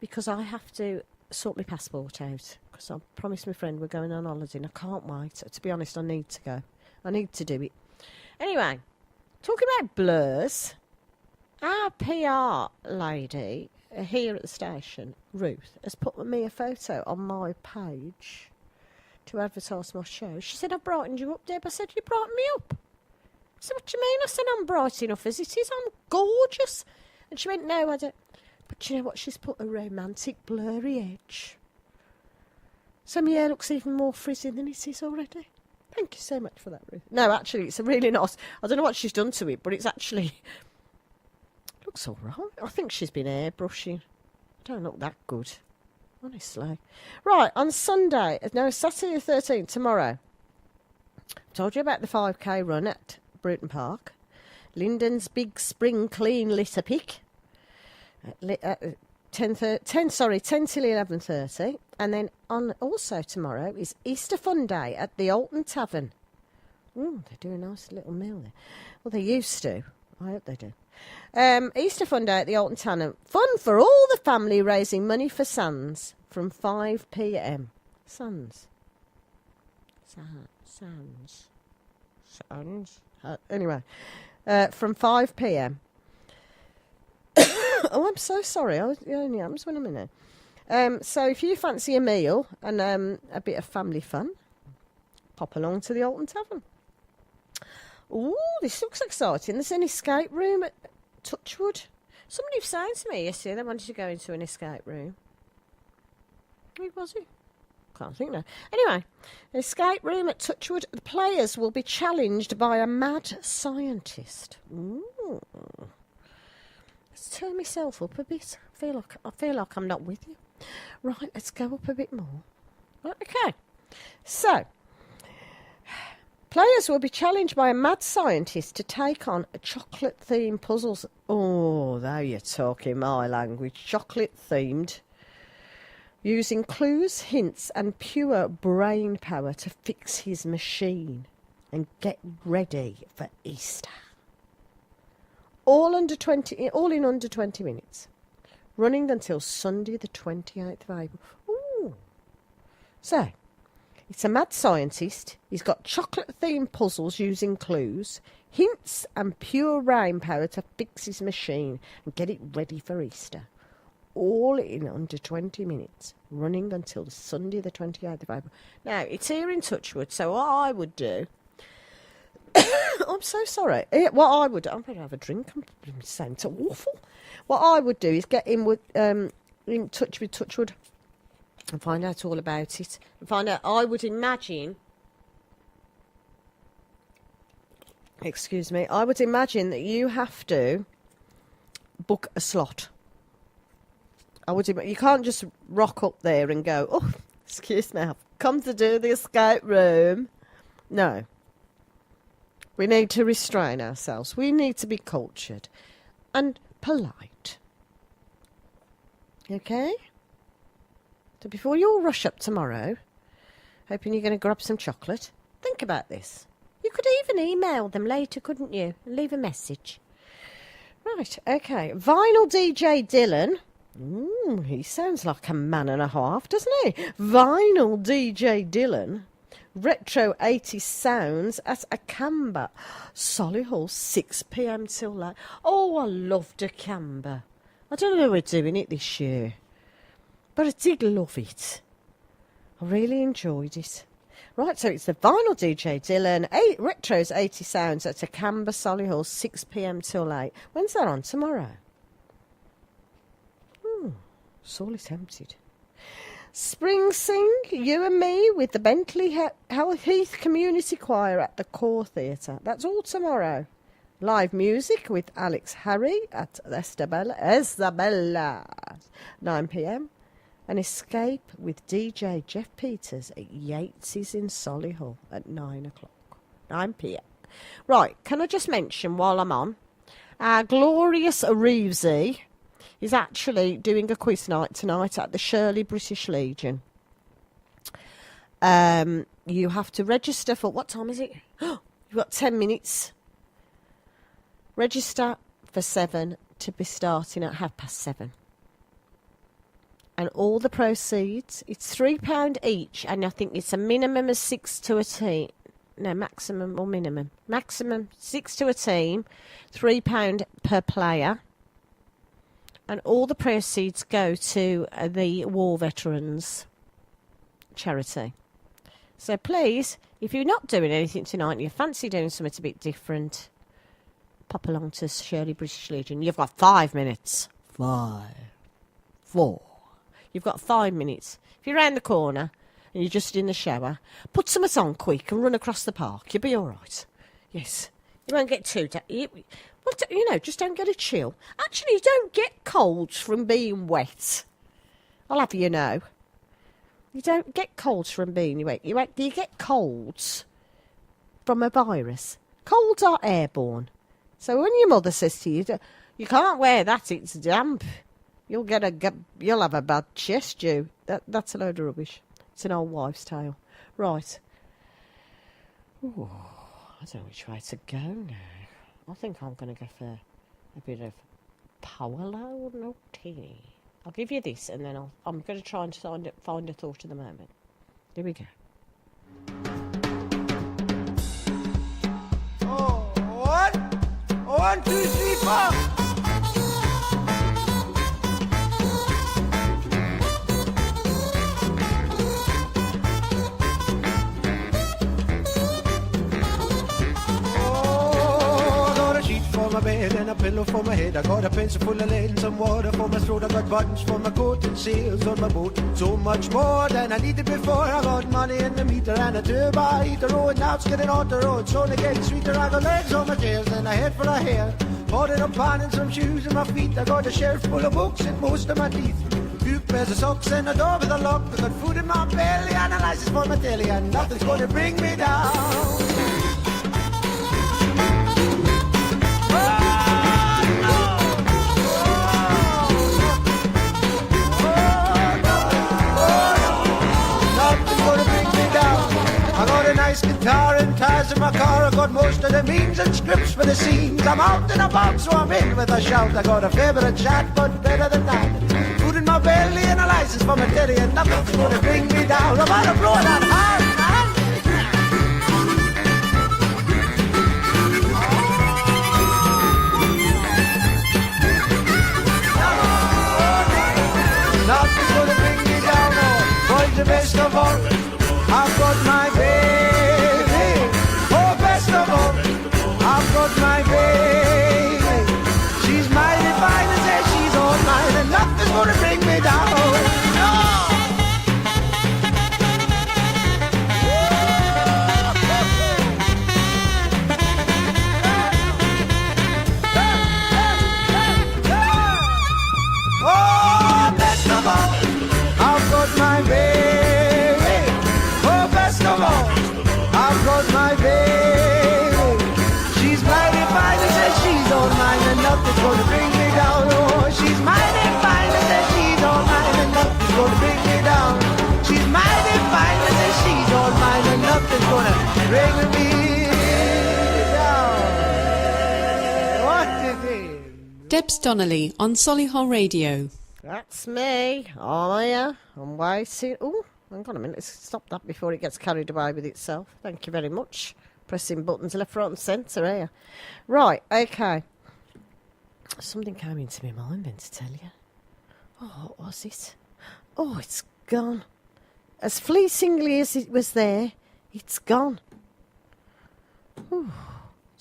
because I have to sort my passport out because I promised my friend we're going on holiday and I can't wait. To be honest, I need to go. I need to do it. Anyway, talking about blurs, our PR lady here at the station, Ruth, has put me a photo on my page to advertise my show. She said, I brightened you up, Deb. I said, you brightened me up? I said, what do you mean? I said, I'm bright enough as it is. I'm gorgeous. And she went, no, I don't. But you know what? She's put a romantic blurry edge. So my hair looks even more frizzy than it is already. Thank you so much for that, Ruth. No, actually, it's a really nice... I don't know what she's done to it, but it's actually... looks all right. I think she's been airbrushing. I don't look that good, honestly. Right, on Sunday... No, Saturday the 13th, tomorrow. Told you about the 5K run at Bruton Park. Lyndon's Big Spring Clean Litter Pick. 10 till 11:30, and then on also tomorrow is Easter Fun Day at the Alton Tavern. They do a nice little meal there. Well, they used to. I hope they do. Easter Fun Day at the Alton Tavern. Fun for all the family, raising money for Sons from 5 p.m. Sons. Anyway, from 5 p.m. Oh, I'm so sorry. It only happens when I'm in there. So if you fancy a meal and a bit of family fun, pop along to the Alton Tavern. Ooh, this looks exciting. There's an escape room at Touchwood. Somebody was saying to me yesterday they wanted to go into an escape room. Who was it? Can't think now. Anyway, an escape room at Touchwood. The players will be challenged by a mad scientist. Ooh. Let's turn myself up a bit. I feel like I'm not with you. Right, let's go up a bit more. Right, okay. So, players will be challenged by a mad scientist to take on a chocolate-themed puzzles. Oh, now you're talking my language. Chocolate-themed. Using clues, hints and pure brain power to fix his machine and get ready for Easter. All in under 20 minutes. Running until Sunday the 28th of April. Ooh. So, it's a mad scientist. He's got chocolate-themed puzzles using clues, hints and pure brain power to fix his machine and get it ready for Easter. All in under 20 minutes. Running until Sunday the 28th of April. Now, it's here in Touchwood, so what I would do... I'm so sorry. What I would do... I'm going to have a drink. I'm saying it's awful. What I would do is get in touch with Touchwood and find out all about it. And find out... I would imagine... Excuse me. I would imagine that you have to book a slot. You can't just rock up there and go, oh, excuse me, I've come to do the escape room. No. We need to restrain ourselves. We need to be cultured and polite. Okay? So before you all rush up tomorrow, hoping you're going to grab some chocolate, think about this. You could even email them later, couldn't you? And leave a message. Right, okay. Vinyl DJ Dylan. He sounds like a man and a half, doesn't he? Vinyl DJ Dylan. Retro 80s sounds at Acamba. Solihull, 6 p.m. till late. Oh, I loved Acamba. I don't know how we're doing it this year, but I did love it. I really enjoyed it. Right, so it's the Vinyl DJ Dylan, Retro's 80 sounds at Acamba, Solihull, 6 p.m. till late. When's that on? Tomorrow? Sorely tempted. Spring Sing, You and Me with the Bentley Heath Community Choir at the Core Theatre. That's all tomorrow. Live music with Alex Harry at Isabella, 9 p.m. An Escape with DJ Jeff Peters at Yates's in Solihull at 9 o'clock, 9 p.m. Right, can I just mention while I'm on, our glorious Reevesy is actually doing a quiz night tonight at the Shirley British Legion. You have to register for, what time is it? You've got 10 minutes. Register for 7 to be starting at 7:30. And all the proceeds, it's £3 each, and I think it's a minimum of 6 to a team. No, maximum or minimum. Maximum 6 to a team, £3 per player. And all the proceeds go to the War Veterans charity. So please, if you're not doing anything tonight and you fancy doing something a bit different, pop along to Shirley British Legion. You've got 5 minutes. 5. 4. You've got 5 minutes. If you're round the corner and you're just in the shower, put something on quick and run across the park. You'll be all right. Yes. You won't get too... just don't get a chill. Actually, you don't get colds from being wet. I'll have you know. You don't get colds from being wet. You get colds from a virus. Colds are airborne. So when your mother says to you, you can't wear that, it's damp, you'll have a bad chest, you. That's a load of rubbish. It's an old wives' tale. Right. Ooh, I don't know which way to go now. I think I'm going to go for a bit of Paolo Nutini. I'll give you this, and then I'm going to try and find a thought of the moment. Here we go. Oh, 1, 2, 3, 4. My bed and a pillow for my head. I got a pencil full of lead and some water for my throat. I got buttons for my coat and sails on my boat. So much more than I needed before. I got money in the meter and a turbo heater. Oh, and now it's getting on the road. It's only getting sweeter. I got legs on my tails and a head full of hair. Bought it up pan and some shoes in my feet. I got a shelf full of books and most of my teeth. 2 pairs of socks and a door with a lock. I got food in my belly and a license for my telly. And nothing's gonna bring me down. Nice guitar and tires in my car. I got most of the means and scripts for the scenes. I'm out and about, so I'm in with a shout. I got a favourite chat, but better than that. Food in my belly and a license for my telly, and nothing's gonna bring me down. I'm out of blow that hard. Nothing's gonna bring me down. Oh, boys, the best of all, I've got my baby. I've got my baby. She's mighty fine and says she's all mine, and nothing's gonna bring me down. No! Oh, best of all, I've got my baby. Oh, best of all, I've got my baby. Nothing's gonna bring me down. Oh, she's mighty fine and says she's all mine, and nothing's gonna bring me down. She's mighty fine and says she's all mine, and nothing's gonna bring me down. What is it? Debs Donnelly on Solihull Radio. That's me. Oh, yeah. I'm waiting. Oh, hang on a minute. Let's stop that before it gets carried away with itself. Thank you very much. Pressing buttons left, right and centre here. Right, okay. Something came into my mind then to tell you. Oh, what was it? Oh, it's gone. As fleetingly as it was there, it's gone. Ooh,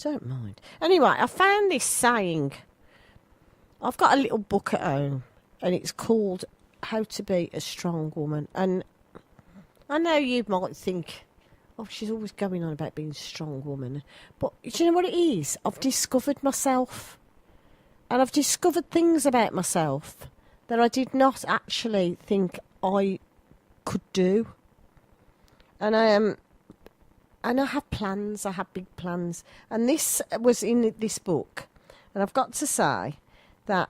don't mind. Anyway, I found this saying. I've got a little book at home, and it's called how to be a strong woman. And I know you might think, oh, she's always going on about being a strong woman. But do you know what it is? I've discovered myself. And I've discovered things about myself that I did not actually think I could do. And I have plans. I have big plans. And this was in this book. And I've got to say that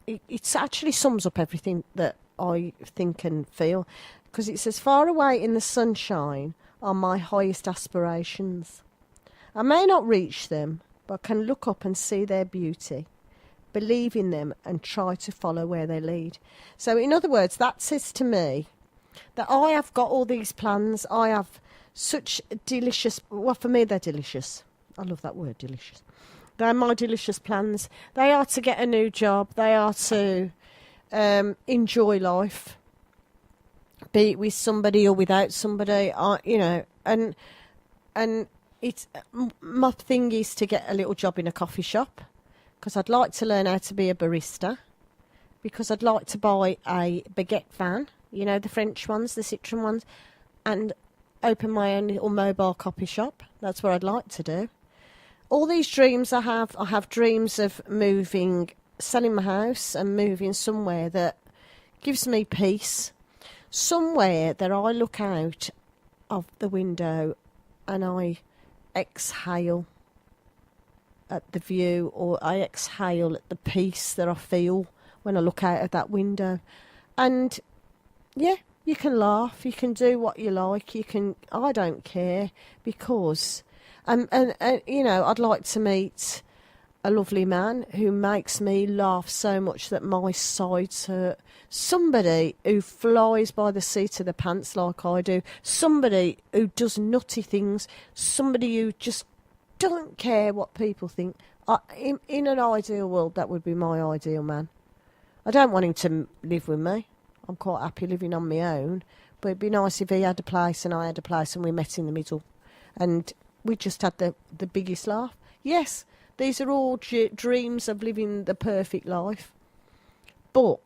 it actually sums up everything that I think and feel. Because it says, far away in the sunshine are my highest aspirations. I may not reach them, but can look up and see their beauty, believe in them and try to follow where they lead. So in other words, that says to me that I have got all these plans. I have such delicious, well, for me they're delicious. I love that word, delicious. They're my delicious plans. They are to get a new job. They are to enjoy life, be it with somebody or without somebody, and it's my thing is to get a little job in a coffee shop, because I'd like to learn how to be a barista, because I'd like to buy a baguette van, the French ones, the Citroen ones, and open my own little mobile coffee shop. That's what I'd like to do. All these dreams I have dreams of moving, selling my house and moving somewhere that gives me peace, somewhere that I look out of the window and I exhale at the view, or I exhale at the peace that I feel when I look out of that window. And yeah, you can laugh, you can do what you like, I don't care, because and I'd like to meet a lovely man who makes me laugh so much that my sides hurt. Somebody who flies by the seat of the pants like I do. Somebody who does nutty things. Somebody who just don't care what people think. In an ideal world, that would be my ideal man. I don't want him to live with me. I'm quite happy living on my own. But it'd be nice if he had a place and I had a place and we met in the middle. And we just had the biggest laugh. Yes, these are all dreams of living the perfect life. But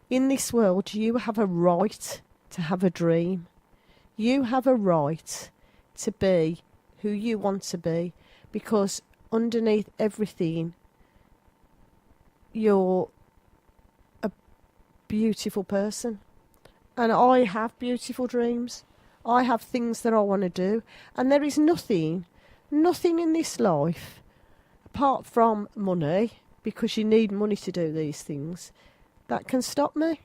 in this world, you have a right to have a dream. You have a right to be who you want to be, because underneath everything, you're a beautiful person. And I have beautiful dreams. I have things that I want to do. And there is nothing in this life, apart from money, because you need money to do these things, that can stop me.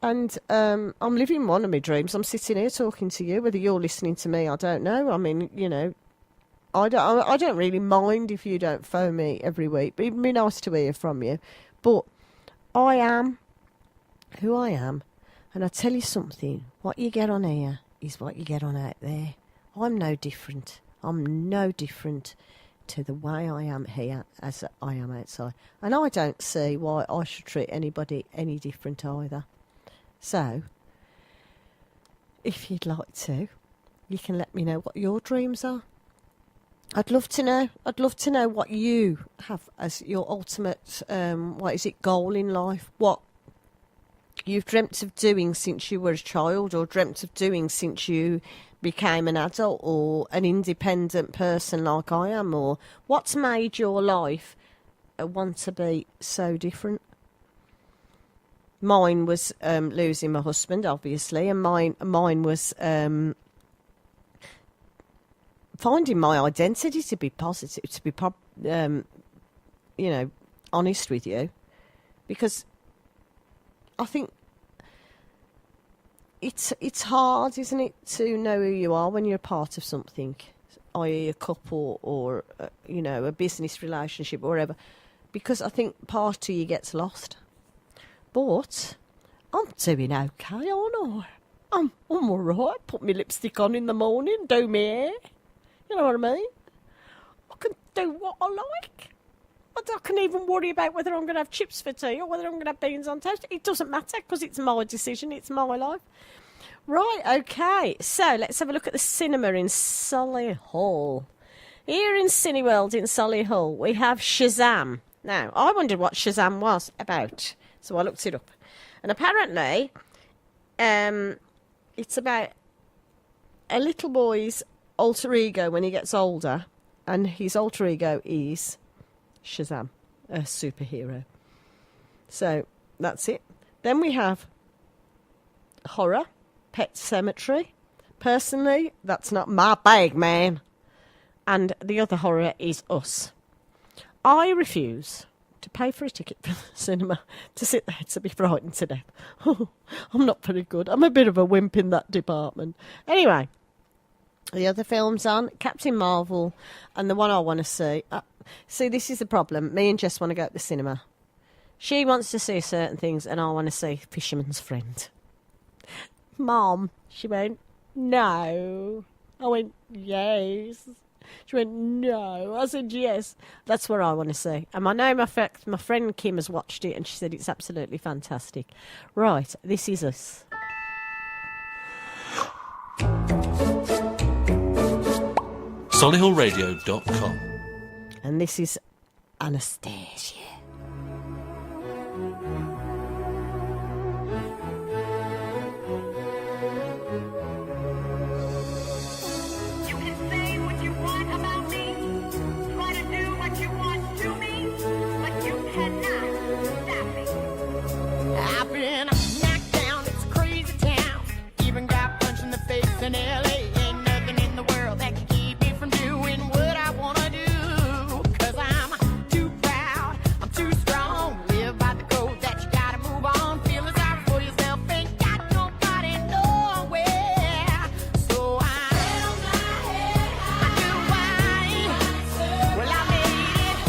And I'm living one of my dreams. I'm sitting here talking to you. Whether you're listening to me, I don't know. I mean, I don't really mind if you don't phone me every week, but it'd be nice to hear from you. But I am who I am. And I tell you something, what you get on here is what you get on out there. I'm no different. I'm no different to the way I am here as I am outside. And I don't see why I should treat anybody any different either. So, if you'd like to, you can let me know what your dreams are. I'd love to know. I'd love to know what you have as your ultimate, goal in life. What you've dreamt of doing since you were a child, or dreamt of doing since you became an adult or an independent person like I am, or what's made your life want to be so different? Mine was losing my husband, obviously, and mine was finding my identity, to be positive, to be honest with you, because I think it's hard, isn't it, to know who you are when you're a part of something, i.e. a couple or a business relationship or whatever, because I think part of you gets lost. But I'm doing okay, aren't I? I'm all right. Put my lipstick on in the morning, do my hair. You know what I mean? I can do what I like. I can even worry about whether I'm going to have chips for tea or whether I'm going to have beans on toast. It doesn't matter, because it's my decision. It's my life. Right, okay. So let's have a look at the cinema in Solihull. Here in Cineworld in Solihull, we have Shazam. Now, I wondered what Shazam was about, so I looked it up. And apparently, it's about a little boy's alter ego when he gets older, and his alter ego is Shazam, a superhero. So that's it. Then we have horror, Pet Cemetery. Personally, that's not my bag, man. And the other horror is Us. I refuse to pay for a ticket for the cinema to sit there to be frightened to death. I'm not very good. I'm a bit of a wimp in that department. Anyway, the other films on, Captain Marvel, and the one I want to see. See, this is the problem. Me and Jess want to go to the cinema. She wants to see certain things, and I want to see Fisherman's Friend. Mom, she went, no. I went, yes. She went, no. I said, yes. That's what I want to see. And I know my friend Kim has watched it, and she said it's absolutely fantastic. Right, this is Us. SolihullRadio.com. And this is Anastasia. You can say what you want about me, try to do what you want to me, but you cannot stop me. I've been knocked down, it's a crazy town. Even got punched in the face in LA. Ain't nothing in the world that can keep me from doing what I wanna do. 'Cause I'm too proud, I'm too strong. Live by the code that you gotta move on. Feeling sorry for yourself, ain't got nobody nowhere. So I held my head high. I do right. Well, I made it.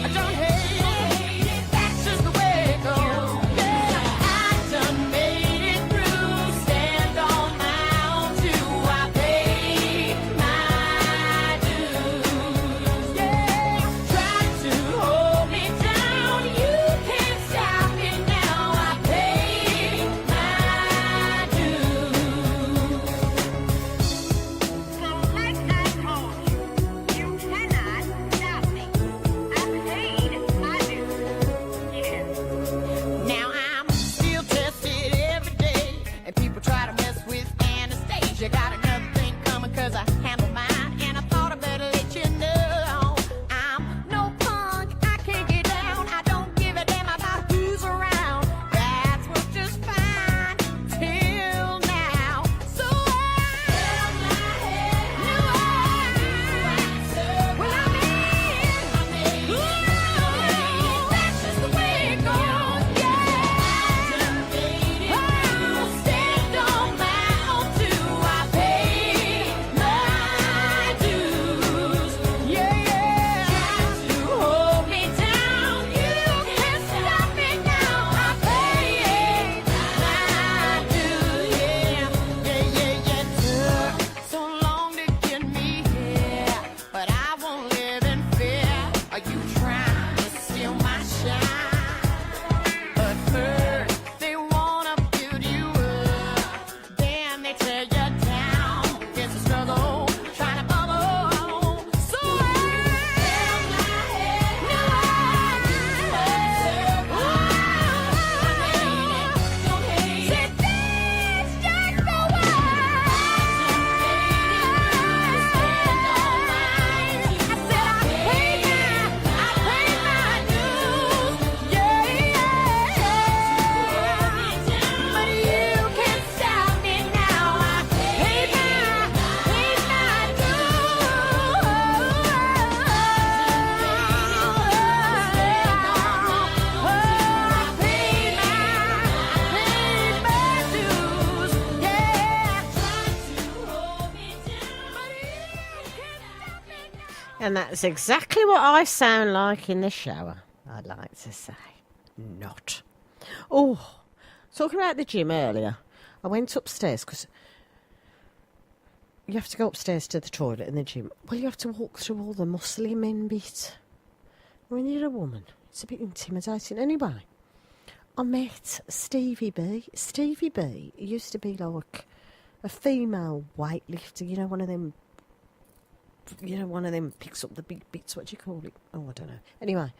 I don't hate it. That's just the way it goes. Yeah, I done made it through. Stand on my own too. I paid my dues. Yeah, try to hold me down. You can't stop me now. I paid my dues. So like I told you, you cannot stop me. I paid my dues. Yes. Now I'm still tested every day, and people try to mess with Anastasia. Got another thing coming 'cause I handle mine, and I thought I better let you know. I'm no punk, I can't get down. I don't give a damn about who's around. That's worked just fine till now. So I held my head high. Well, I'm in. Ooh, that's just the way it goes. Yeah, oh, stand on my own too. I paid my dues. Yeah, try to hold me down. You can't stop me now. I paid my dues. Yeah. Took so long to get me here, but I won't live in fear. Are you trying to steal my shine? But first, they wanna build you up, then they tear you down. It's a struggle, trying to bubble. So I held my head high. Don't hate it. That's just the way. I said I paid my dues. Yeah. But you can't stop me now. I paid my dues. And that's exactly what I sound like in the shower, I'd like to say. Not. Oh, talking about the gym earlier, I went upstairs because you have to go upstairs to the toilet in the gym. Well, you have to walk through all the muscly men bit. When you're a woman, it's a bit intimidating. Anyway, I met Stevie B. Stevie B used to be like a female weightlifter, one of them picks up the big bits. What do you call it? Oh, I don't know. Anyway,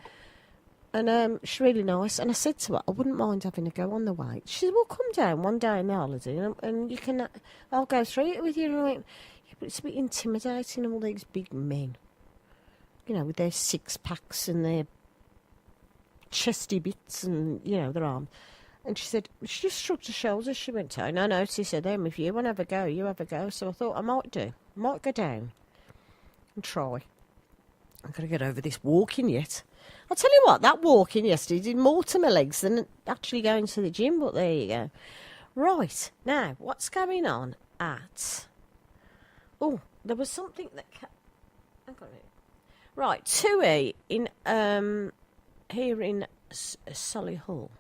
And she's really nice. And I said to her, I wouldn't mind having a go on the way. She said, well, come down one day in the holiday and you can, I'll go through it with you. And I went, yeah, but it's a bit intimidating, all these big men, you know, with their six-packs and their chesty bits and, you know, their arms. And she said, she just shrugged her shoulders. She went, oh, no, she said, then if you want to have a go, you have a go. So I thought I might go down and try. I'm going to get over this walking yet. I'll tell you what, that walking yesterday did more to my legs than actually going to the gym, but there you go. Right, now, what's going on at... Oh, there was something that... Hang on a minute. Right, TUI in, here in Solihull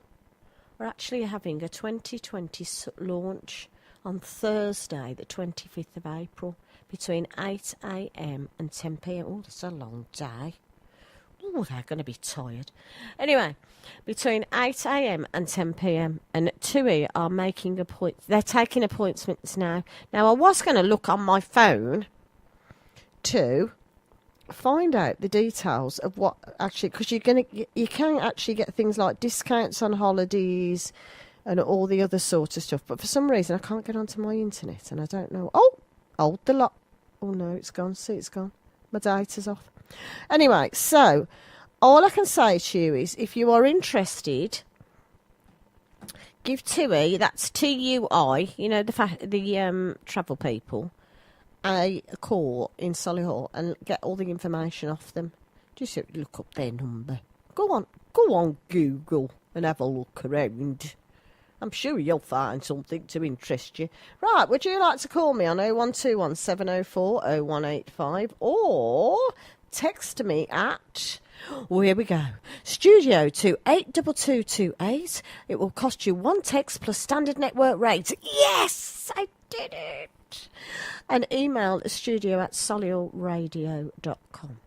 are actually having a 2020 launch on Thursday, the 25th of April, between 8 a.m. and 10 p.m. Oh, that's a long day. Oh, they're going to be tired. Anyway, between 8 a.m. and 10 p.m. and TUI are making they're taking appointments now. Now, I was going to look on my phone to find out the details of what actually, because you can actually get things like discounts on holidays and all the other sort of stuff. But for some reason, I can't get onto my internet and I don't know. Oh, hold the lot. Oh, no, it's gone. See, it's gone. My data's off. Anyway, so all I can say to you is if you are interested, give TUI, that's TUI, you know, the travel people, a call in Solihull and get all the information off them. Just look up their number. Go on Google and have a look around. I'm sure you'll find something to interest you. Right, would you like to call me on 0121 704 0185 or text me at, here we go, studio to 82228. It will cost you one text plus standard network rates. Yes, I did it. And email studio@solihullradio.com.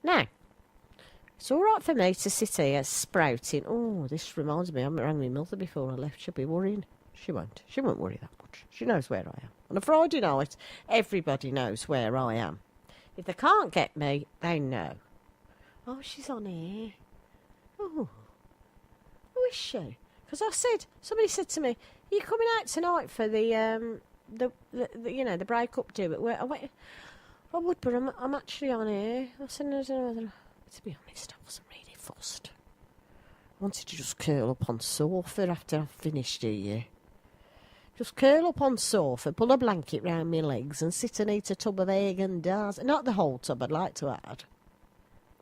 Now, it's all right for me to sit here sprouting. Oh, this reminds me, I rang my mother before I left. She'll be worrying. She won't. She won't worry that much. She knows where I am. On a Friday night, everybody knows where I am. If they can't get me, they know. Oh, she's on here. Oh, who is she? Because somebody said to me, are you coming out tonight for the breakup do it? I went, I would, but I'm actually on here. I said, no, to be honest, I wasn't really fussed. I wanted to just curl up on sofa after I've finished here. Just curl up on sofa, pull a blanket round my legs and sit and eat a tub of egg and dars. Not the whole tub, I'd like to add.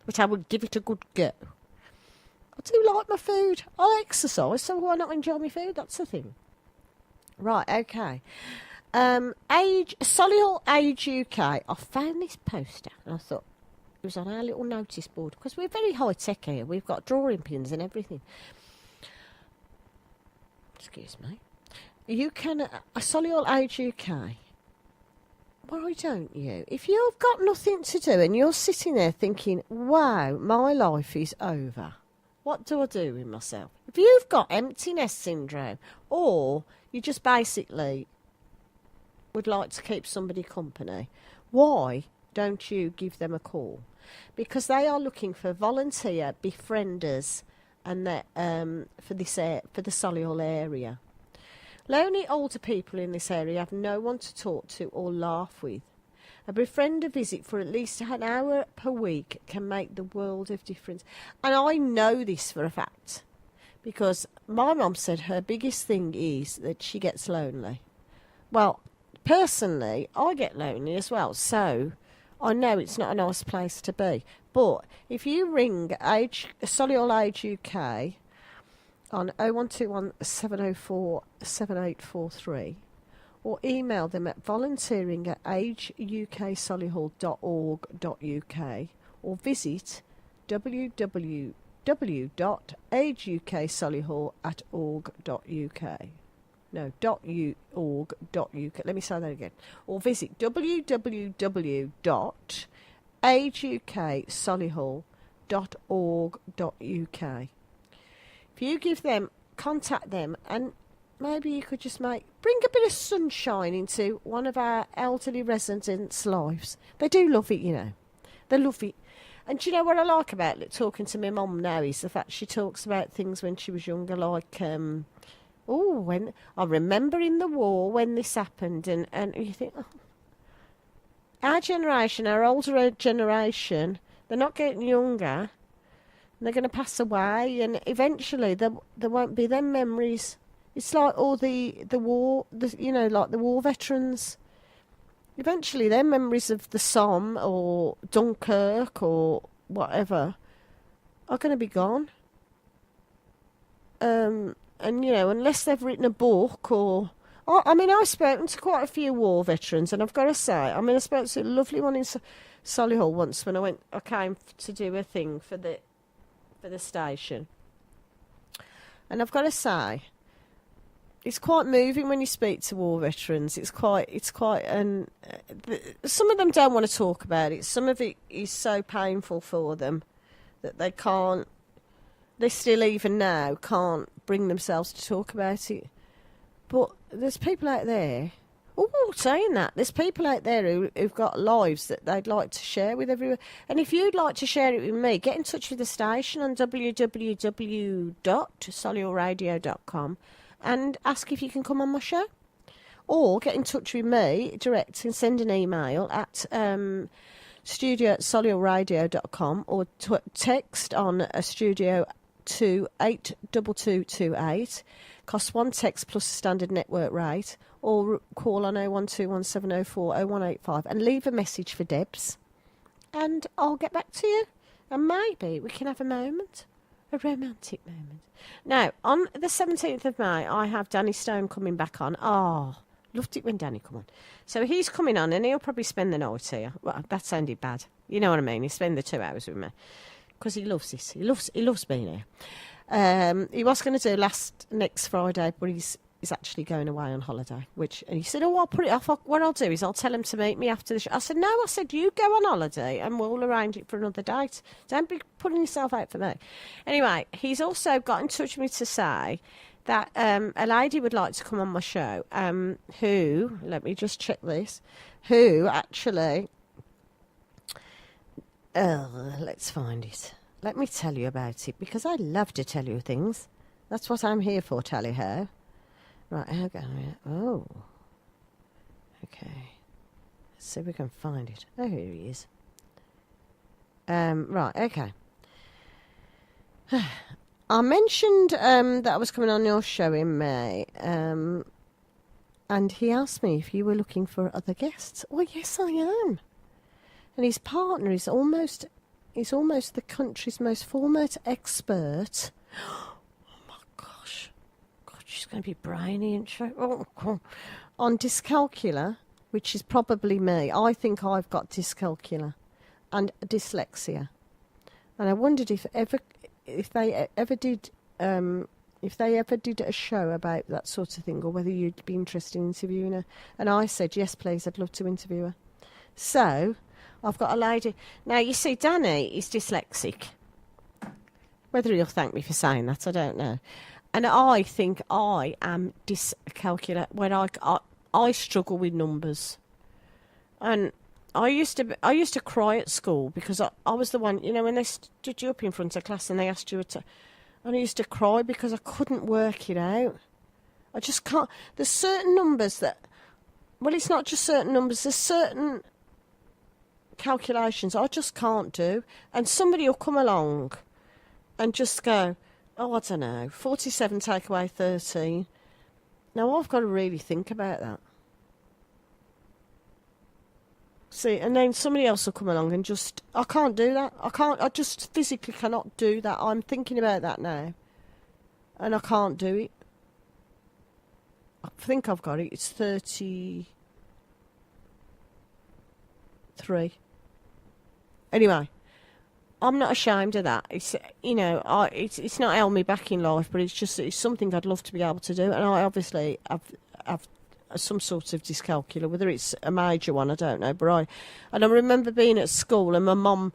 But I would give it a good go. I do like my food. I exercise, so why not enjoy my food? That's the thing. Right, okay. Solihull Age UK. I found this poster and I thought it was on our little notice board because we're very high tech here. We've got drawing pins and everything. Excuse me. You can Solihull Age UK. Why don't you? If you've got nothing to do and you're sitting there thinking, wow, my life is over, what do I do with myself? If you've got emptiness syndrome or you just basically would like to keep somebody company, why don't you give them a call? Because they are looking for volunteer befrienders and for the Solihull area. Lonely older people in this area have no one to talk to or laugh with. A befriender visit for at least an hour per week can make the world of difference. And I know this for a fact because my mum said her biggest thing is that she gets lonely. Well, personally, I get lonely as well, so I know it's not a nice place to be. But if you ring Solihull Age UK on 0121 704 7843 or email them at volunteering@ageuksolihall.org.uk or visit www.ageuksolihall.org.uk. No, .org.uk. Let me say that again. Or visit www.ageuksolihall.org.uk. If you contact them, and maybe you could just bring a bit of sunshine into one of our elderly residents' lives. They do love it, you know. They love it. And do you know what I like about talking to my mum now is the fact she talks about things when she was younger, like, when I remember in the war when this happened, and you think, oh, our generation, our older generation, they're not getting younger, and they're going to pass away, and eventually there won't be them memories. It's like all the war, like the war veterans. Eventually, their memories of the Somme or Dunkirk or whatever are going to be gone. And, unless they've written a book or... I've spoken to quite a few war veterans, and I've got to say, I spoke to a lovely one in Solihull once when I came to do a thing for the station. And I've got to say, it's quite moving when you speak to war veterans. It's quite, and some of them don't want to talk about it. Some of it is so painful for them that they still even now can't bring themselves to talk about it. But there's people out there, saying that, there's people out there who've got lives that they'd like to share with everyone. And if you'd like to share it with me, get in touch with the station on www.solihullradio.com and ask if you can come on my show. Or get in touch with me direct and send an email at studio@solihullradio.com or text on a studio to 82228. Costs one text plus standard network rate, or call on 01217040185 and leave a message for Debs, and I'll get back to you, and maybe we can have a moment, a romantic moment. Now, on the 17th of May, I have Danny Stone coming back on. Loved it when Danny come on. So he's coming on, and he'll probably spend the night here. Well, that sounded bad. You know what I mean? He'll spend the 2 hours with me, because he loves this. He loves being here. He was going to do next Friday, but he's actually going away on holiday. And he said, I'll put it off. What I'll do is I'll tell him to meet me after the show. I said, no. I said, you go on holiday and we'll arrange it for another date. Don't be putting yourself out for me. Anyway, he's also got in touch with me to say that a lady would like to come on my show, who, let me just check this, who actually, let's find it. Let me tell you about it, because I love to tell you things. That's what I'm here for, tally ho. Right, hang on. Oh. Okay. Let's see if we can find it. Oh, here he is. Right, okay. I mentioned that I was coming on your show in May, and he asked me if you were looking for other guests. Well, yes, I am. And his partner is almost the country's most foremost expert. Oh my gosh. God, she's going to be brainy and on dyscalculia, which is probably me. I think I've got dyscalculia and dyslexia. And I wondered if they ever did a show about that sort of thing, or whether you'd be interested in interviewing her. And I said, yes, please, I'd love to interview her. So I've got a lady. Now, you see, Danny is dyslexic. Whether he'll thank me for saying that, I don't know. And I think I am dyscalculic when I struggle with numbers. And I used to cry at school because I was the one, when they stood you up in front of class and they asked you and I used to cry because I couldn't work it out. I just can't. There's certain numbers it's not just certain numbers, there's certain calculations I just can't do, and somebody will come along and just go, I don't know, 47 take away 13. Now I've got to really think about that. See, and then somebody else will come along and I can't do that. I just physically cannot do that. I'm thinking about that now, and I can't do it. I think I've got it. It's 33. Anyway, I'm not ashamed of that. It's it's not held me back in life, but it's something I'd love to be able to do. And I obviously have some sort of dyscalculia, whether it's a major one, I don't know. But I remember being at school and my mum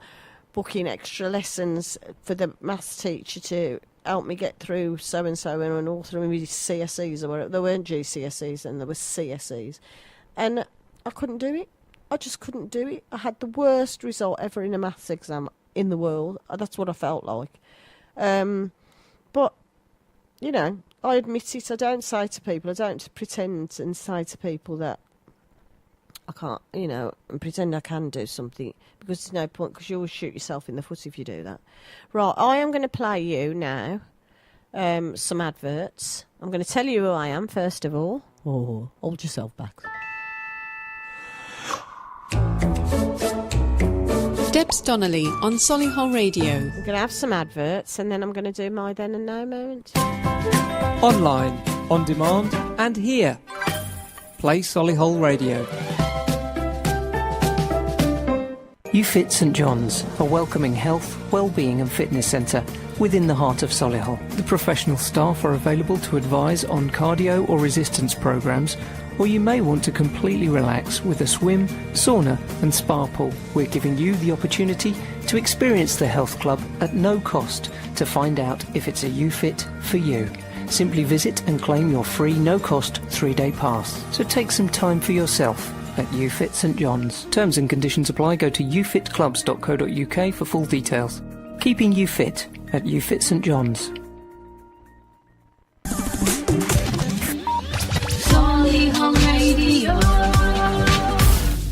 booking extra lessons for the maths teacher to help me get through so and all through my CSEs or whatever. There weren't GCSEs and there were CSEs, and I couldn't do it. I just couldn't do it. I had the worst result ever in a maths exam. in the world. That's what I felt like. But, you know, I admit it. I don't say to people, I don't pretend and say to people that I can't, you know, and pretend I can do something, because there's no point, because you always shoot yourself in the foot if you do that. Right, I am going to play you now some adverts. I'm going to tell you who I am, first of all. Oh, hold yourself back. Debs Donnelly on Solihull Radio. I'm going to have some adverts, and then I'm going to do my then and now moment. Online, on demand, and here. Play Solihull Radio. UFit St John's, a welcoming health, well-being and fitness centre within the heart of Solihull. The professional staff are available to advise on cardio or resistance programmes, or you may want to completely relax with a swim, sauna and spa pool. We're giving you the opportunity to experience the health club at no cost to find out if it's a UFit for you. Simply visit and claim your free no-cost 3-day pass. So take some time for yourself at UFit St John's. Terms and conditions apply. Go to ufitclubs.co.uk for full details. Keeping you fit at UFit St John's. Solihull Radio.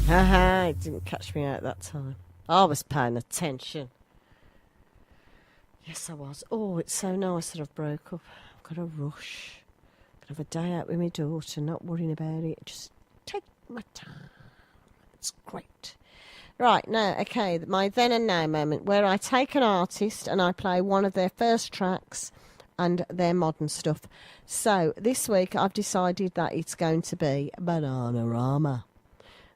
Haha, it didn't catch me out that time. I was paying attention. Yes, I was. Oh, it's so nice that I've broke up. I've got a rush. I've got to have a day out with my daughter, not worrying about it. Just take my time. It's great. Right, now, okay, my then and now moment, where I take an artist and I play one of their first tracks and their modern stuff. So, this week I've decided that it's going to be Bananarama.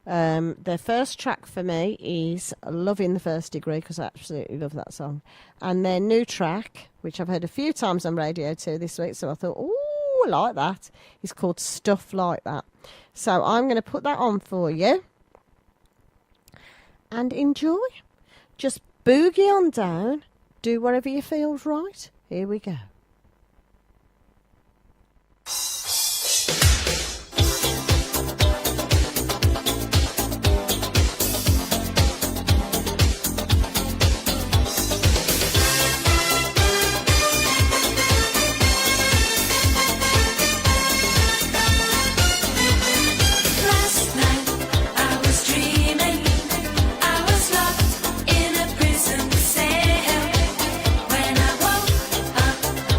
Their first track for me is Love in the First Degree, because I absolutely love that song. And their new track, which I've heard a few times on Radio 2 this week, so I thought, ooh, I like that, is called Stuff Like That. So I'm going to put that on for you. And enjoy. Just boogie on down. Do whatever you feels right. Here we go. When I woke up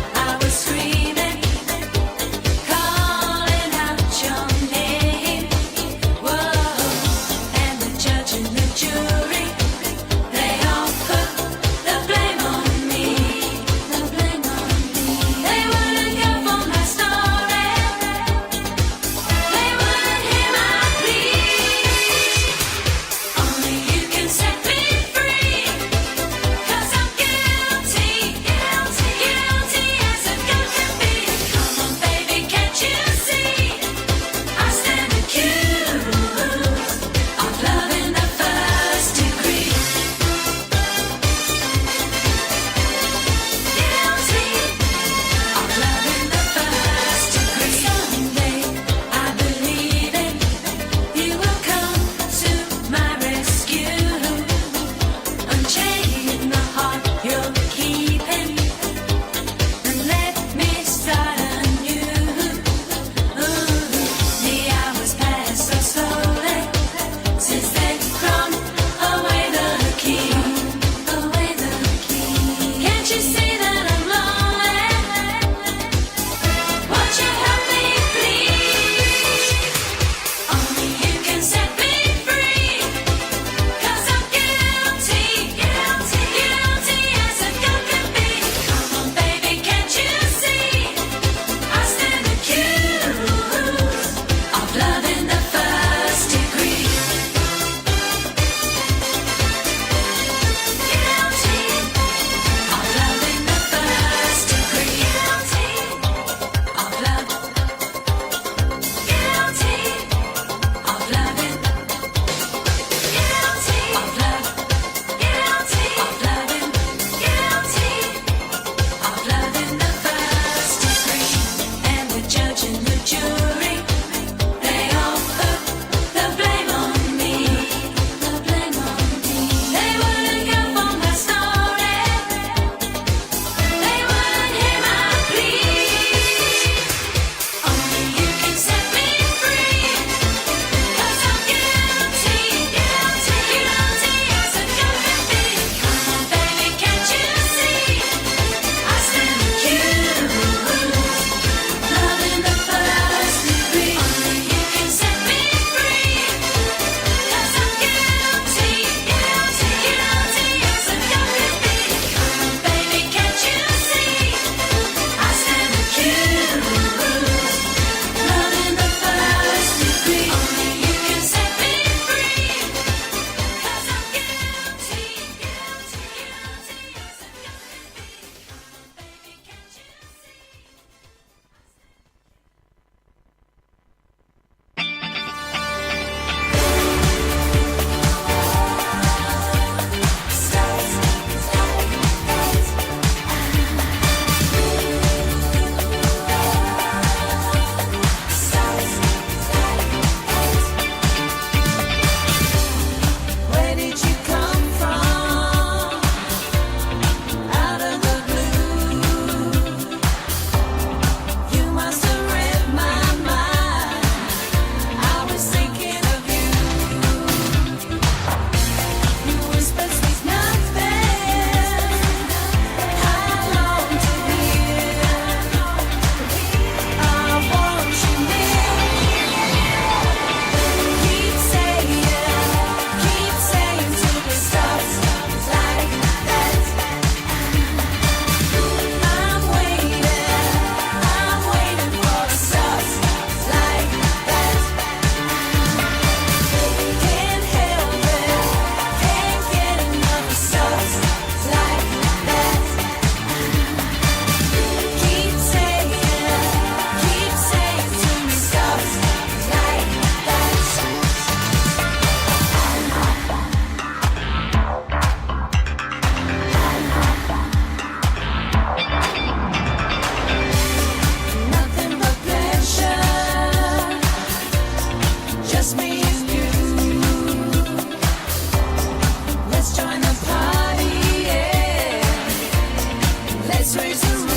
raise the roof.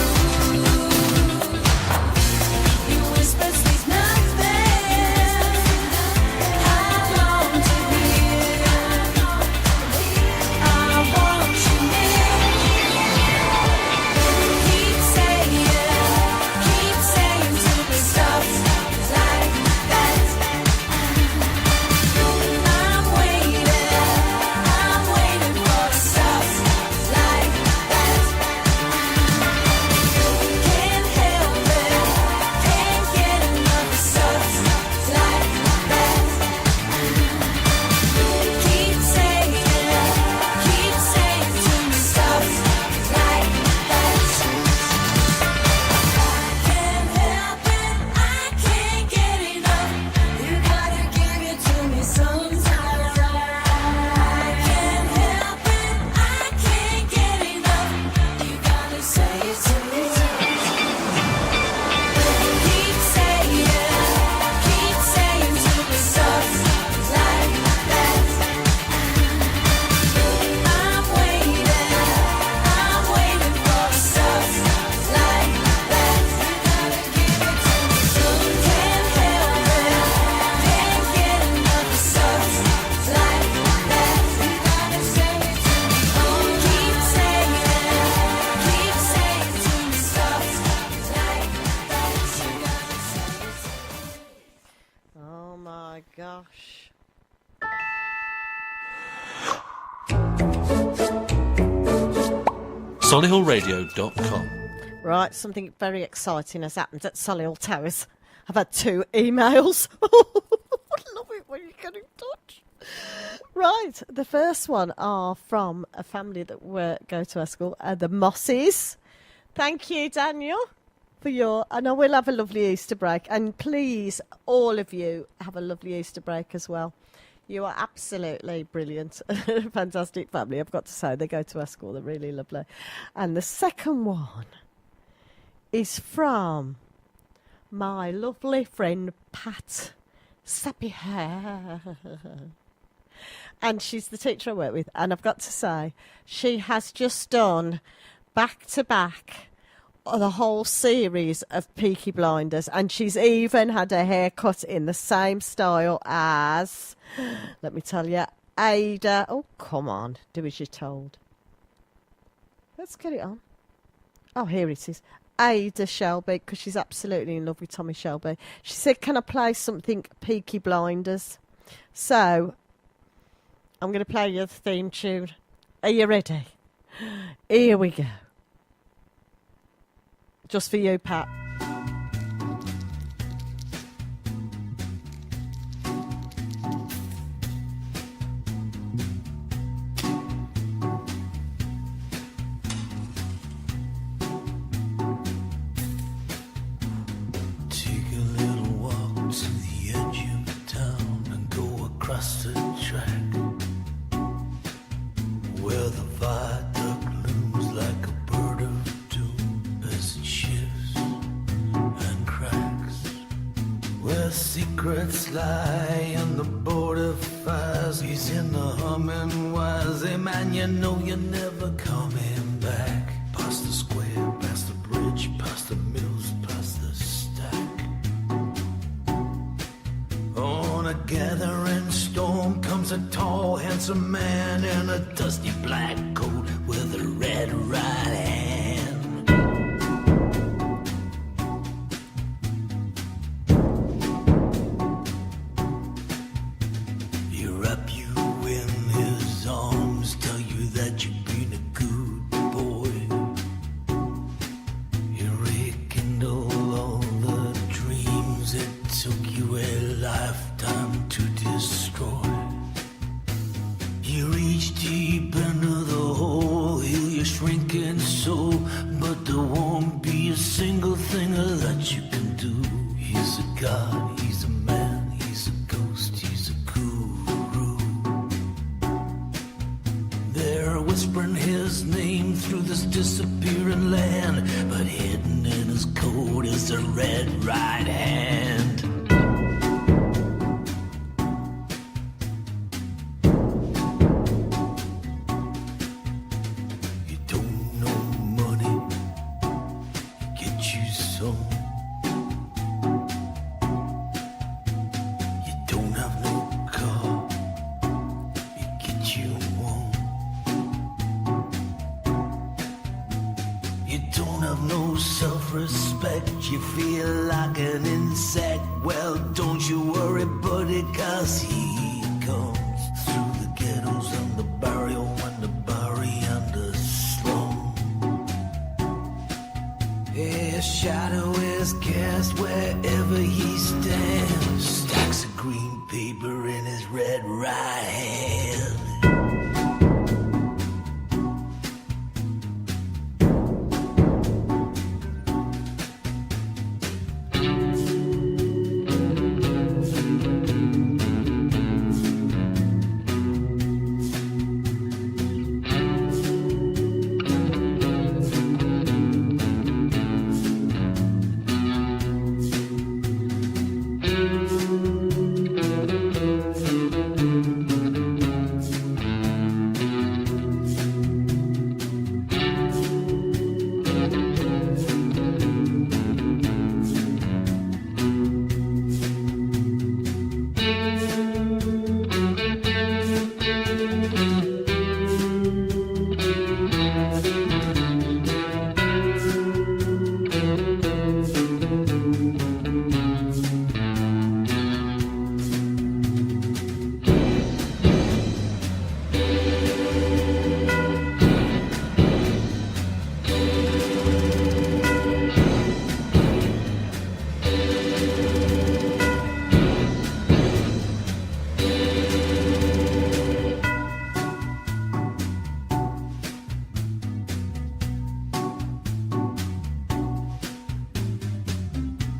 He whispers there's nothing I long to hear. I want you near. Keep saying to me stuff like that. I'm waiting for stuff like that. Can't help it, can't get enough stuff like that. Keep saying to me stuff like that. Can't help it, I can't get enough. You gotta give it to me sometimes. Can't help it, I can't get enough. You gotta say it to me. Keep saying to me stuff like that. I'm waiting for stuff like that. You gotta give it to me. Can't help it, can't get enough stuff like that. You gotta say it to me. Keep saying to me stuff like that. You gotta say it to me. Oh my gosh. SolihullRadio.com. Right, something very exciting has happened at Solihull Towers. I've had 2 emails. I love it when you get in touch. Right, the first one are from a family that go to our school, the Mosses. Thank you, Daniel, for your... And I will have a lovely Easter break. And please, all of you, have a lovely Easter break as well. You are absolutely brilliant. Fantastic family, I've got to say. They go to our school. They're really lovely. And the second one is from my lovely friend Pat Sappy Hair. And she's the teacher I work with. And I've got to say, she has just done back-to-back the whole series of Peaky Blinders. And she's even had her hair cut in the same style as, let me tell you, Ada. Oh, come on. Do as you're told. Let's get it on. Oh, here it is. Ada Shelby, because she's absolutely in love with Tommy Shelby. She said, can I play something Peaky Blinders? So, I'm going to play you the theme tune. Are you ready? Here we go. Just for you, Pat. Take a little walk to the edge of town and go across the track where the viaduct looms like a bird of doom as it shifts and cracks, where secrets lie and the border fires. He's in the humming wires. Hey man, you know you're never coming back. Past the square, past the bridge, past the mills, past the stack. On a gathering storm comes a tall, handsome man in a dusty black coat with a red right hand. He wrap you in his arms, tell you that you've been a good boy. He rekindle all the dreams it took you a lifetime to destroy. You reach deep into the hole, heal your shrinking soul, but there won't be a single thing that you can do. He's a god, he's a man, he's a ghost, he's a guru. They're whispering his name through this disappearing land, but hidden in his coat is a red right hand. You don't know money, home. You don't have no car, you get you one. You don't have no self-respect, you feel like an insect. Well, don't you worry, buddy, 'cause he comes through the ghettos and the barrio and the barry and the slum. His shadow is cast wherever he stands. Stacks of green paper in his red right hand.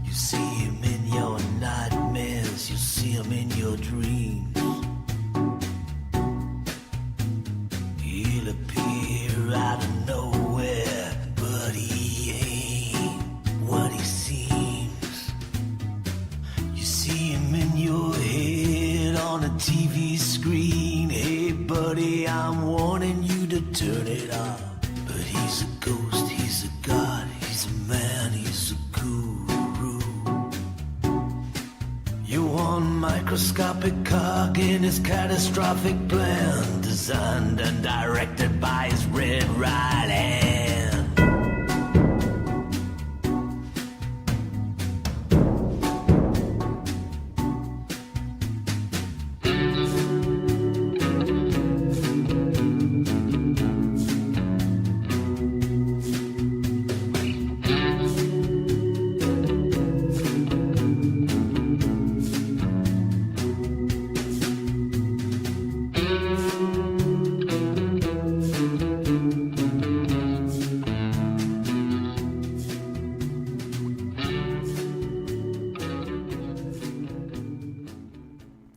You see him in your nightmares, you see him in your dreams. He'll appear out of nowhere, but he ain't what he seems. You see him in your head on a TV screen. Hey buddy, I'm warning you to turn it off. But he's a ghost, he's a god, he's a man, he's a guru. You're one microscopic cog in his catastrophic plan, designed and directed by his red right hand.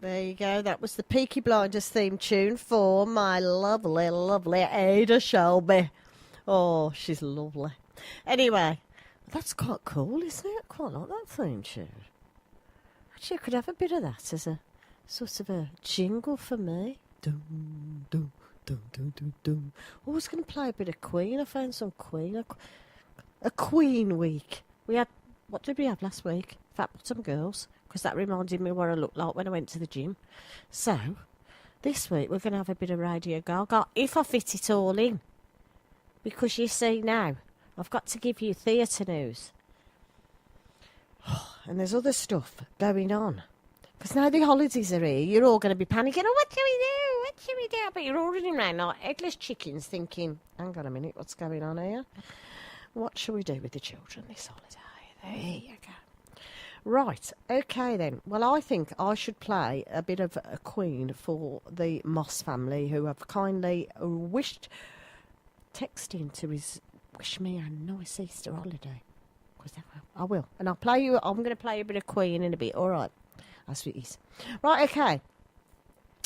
There you go. That was the Peaky Blinders theme tune for my lovely, lovely Ada Shelby. Oh, she's lovely. Anyway, that's quite cool, isn't it? Quite like that theme tune. Actually, I could have a bit of that as a sort of a jingle for me. Dum, dum, dum, dum, dum, dum. I was going to play a bit of Queen. I found some Queen. A Queen week. We had, what did we have last week? Fat Bottom Girls. Because that reminded me what I looked like when I went to the gym. So, this week we're going to have a bit of Radio Gaga, if I fit it all in. Because you see now, I've got to give you theatre news. And there's other stuff going on. Because now the holidays are here, you're all going to be panicking. Oh, what do we do? What should we do? But you're all running around like headless chickens thinking, hang on a minute, what's going on here? What shall we do with the children this holiday? There you go. Right, okay then. Well, I think I should play a bit of a Queen for the Moss family who have kindly texting to wish me a nice Easter holiday. Because I will. And I'm going to play a bit of Queen in a bit, all right? As it is. Right, okay.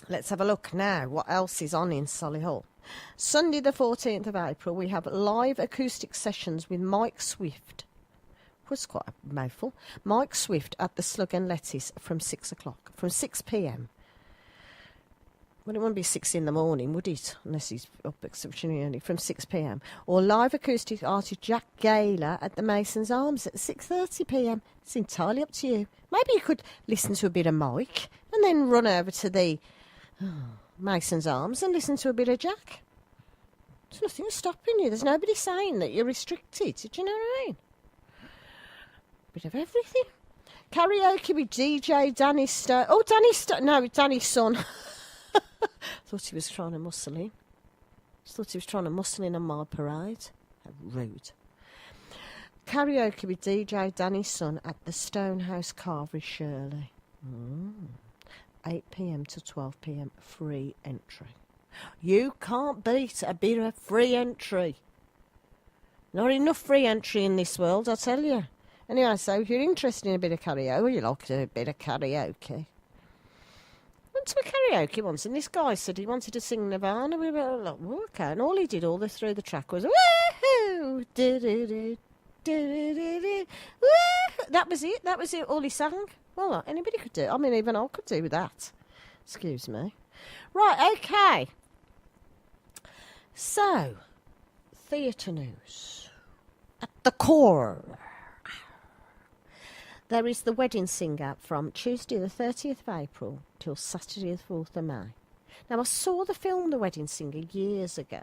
Let's have a look now. What else is on in Solihull? Sunday the 14th of April, we have live acoustic sessions with Mike Swift. Was quite a mouthful. Mike Swift at the Slug and Lettuce from 6 p.m. Well, it wouldn't be 6 in the morning, would it? Unless he's up exceptionally early, from 6 p.m. Or live acoustic artist Jack Gaylor at the Mason's Arms at 6:30 p.m. It's entirely up to you. Maybe you could listen to a bit of Mike and then run over to the Mason's Arms and listen to a bit of Jack. There's nothing stopping you. There's nobody saying that you're restricted. Do you know what I mean? Bit of everything. Karaoke with DJ Danny Stone. Oh, Danny Stone. No, Danny's son. Thought he was trying to muscle in. Thought he was trying to muscle in on my parade. How rude. Karaoke with DJ Danny's son at the Stonehouse Carvery, Shirley. 8 p.m. to 12 p.m. Free entry. You can't beat a bit of free entry. Not enough free entry in this world, I tell you. Anyway, so if you're interested in a bit of karaoke, or you like to do a bit of karaoke. Went to a karaoke once, and this guy said he wanted to sing Nirvana. We were like, well, okay. And all he did all through the track was, woohoo, do-do-do, do-do-do-do, woohoo. That was it. That was it. All he sang. Well, anybody could do it. I mean, even I could do with that. Excuse me. Right, okay. So, theatre news. At the core. There is The Wedding Singer from Tuesday the 30th of April till Saturday the 4th of May. Now, I saw the film The Wedding Singer years ago.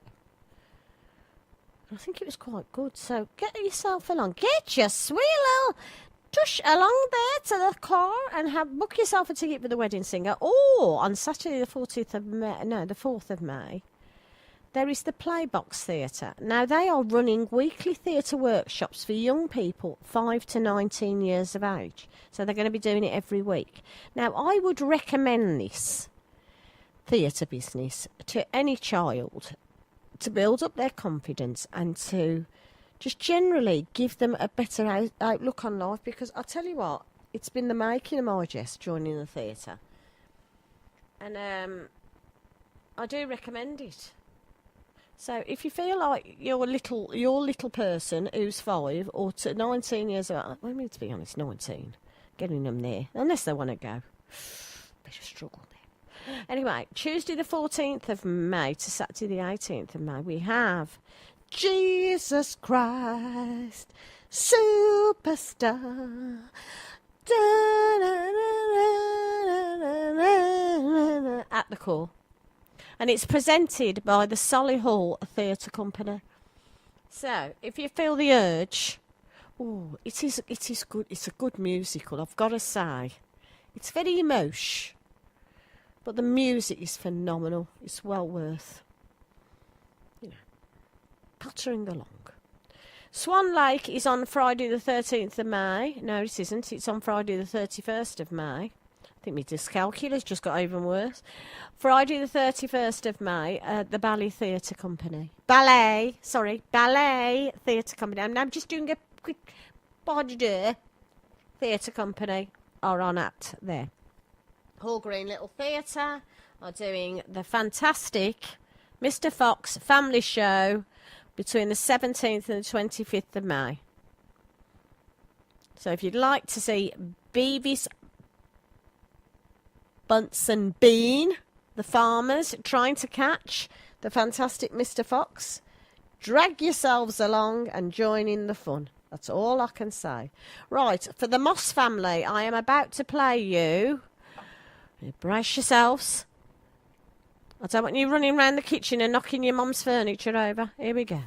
I think it was quite good. So get yourself along. Get your sweet little tush along there to the car and book yourself a ticket for The Wedding Singer. Or on Saturday the 4th of May, there is the Playbox Theatre. Now, they are running weekly theatre workshops for young people 5 to 19 years of age. So they're going to be doing it every week. Now, I would recommend this theatre business to any child to build up their confidence and to just generally give them a better outlook on life. Because I'll tell you what, it's been the making of my Jess joining the theatre. And I do recommend it. So if you feel like your little person who's 5 or 19 years old, well, I mean, to be honest, 19, getting them there, unless they want to go, bit of struggle there. Anyway, Tuesday the 14th of May to Saturday the 18th of May, we have Jesus Christ, Superstar, at the core. And it's presented by the Solihull Theatre Company. So, if you feel the urge, it is good. It's a good musical, I've got to say. It's very emotional, but the music is phenomenal. It's well worth, pattering along. Swan Lake is on Friday the 13th of May. No, it isn't. It's on Friday the 31st of May. I think my dyscalculia's just got even worse. Friday the 31st of May at the Ballet Theatre Company. Ballet Theatre Company. I'm just doing a quick bodger. Theatre Company are on at there. Hall Green Little Theatre are doing the fantastic Mr. Fox family show between the 17th and the 25th of May. So if you'd like to see Beavis, Bunce and Bean, the farmers, trying to catch the fantastic Mr. Fox, drag yourselves along and join in the fun. That's all I can say. Right, for the Moss family, I am about to play you. Brace yourselves. I don't want you running around the kitchen and knocking your mum's furniture over. Here we go.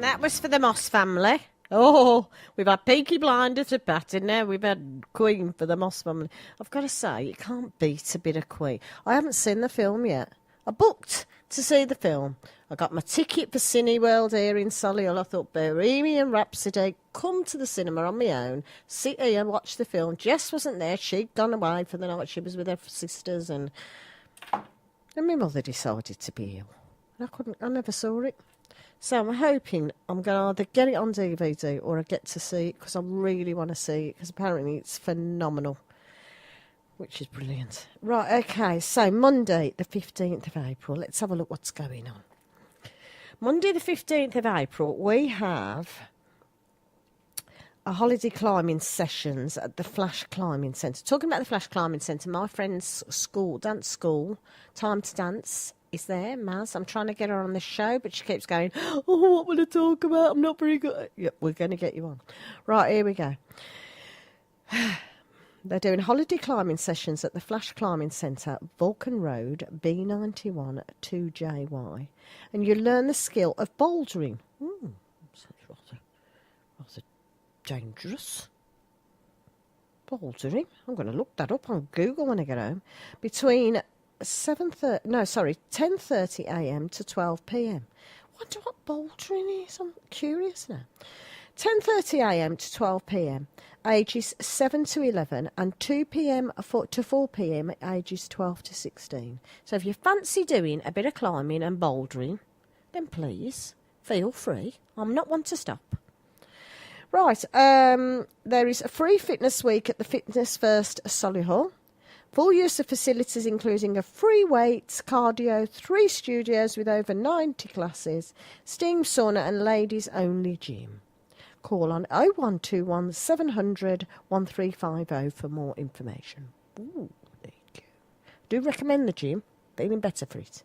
That was for the Moss family. Oh, we've had Peaky Blinders at Batting now. We've had Queen for the Moss family. I've got to say, you can't beat a bit of Queen. I haven't seen the film yet. I booked to see the film. I got my ticket for Cineworld here in Solihull. I thought, Bohemian Rhapsody, come to the cinema on my own, sit here and watch the film. Jess wasn't there. She'd gone away for the night. She was with her sisters. And my mother decided to be ill. I never saw it. So I'm hoping I'm going to either get it on DVD or I get to see it because I really want to see it because apparently it's phenomenal, which is brilliant. Right, okay, so Monday the 15th of April. Let's have a look what's going on. Monday the 15th of April, we have a holiday climbing sessions at the Flash Climbing Centre. Talking about the Flash Climbing Centre, my friend's school, dance school, Time to Dance, is there, Maz. I'm trying to get her on the show, but she keeps going, oh, what will I talk about? I'm not very good. Yep, we're going to get you on. Right, here we go. They're doing holiday climbing sessions at the Flash Climbing Centre, Vulcan Road, B91 2JY. And you learn the skill of bouldering. Sounds rather dangerous. Bouldering. I'm going to look that up on Google when I get home. Between 10:30 a.m. to 12 p.m. Wonder what bouldering is. I'm curious now. 10:30 a.m. to 12 p.m. ages 7 to 11 and 2 p.m. to 4 p.m. ages 12 to 16. So if you fancy doing a bit of climbing and bouldering, then please feel free. I'm not one to stop. Right, there is a free fitness week at the Fitness First Solihull. Full use of facilities including a free weights, cardio, 3 studios with over 90 classes, steam sauna and ladies only gym. Call on 0121 700 1350 for more information. Ooh, there you go. Do recommend the gym. Feeling better for it.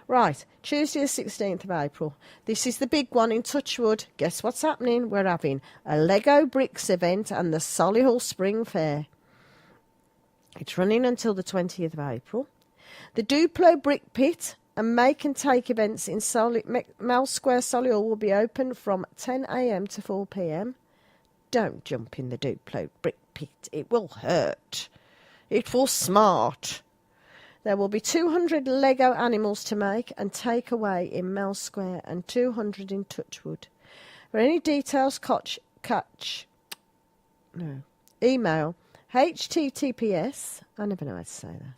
Right, Tuesday the 16th of April. This is the big one in Touchwood. Guess what's happening? We're having a Lego Bricks event and the Solihull Spring Fair. It's running until the 20th of April. The Duplo Brick Pit and Make and Take events in Mel Square, Solihull will be open from 10 a.m. to 4 p.m. Don't jump in the Duplo Brick Pit. It will hurt. It will smart. There will be 200 Lego animals to make and take away in Mel Square and 200 in Touchwood. For any details, email https, I never know how to say that,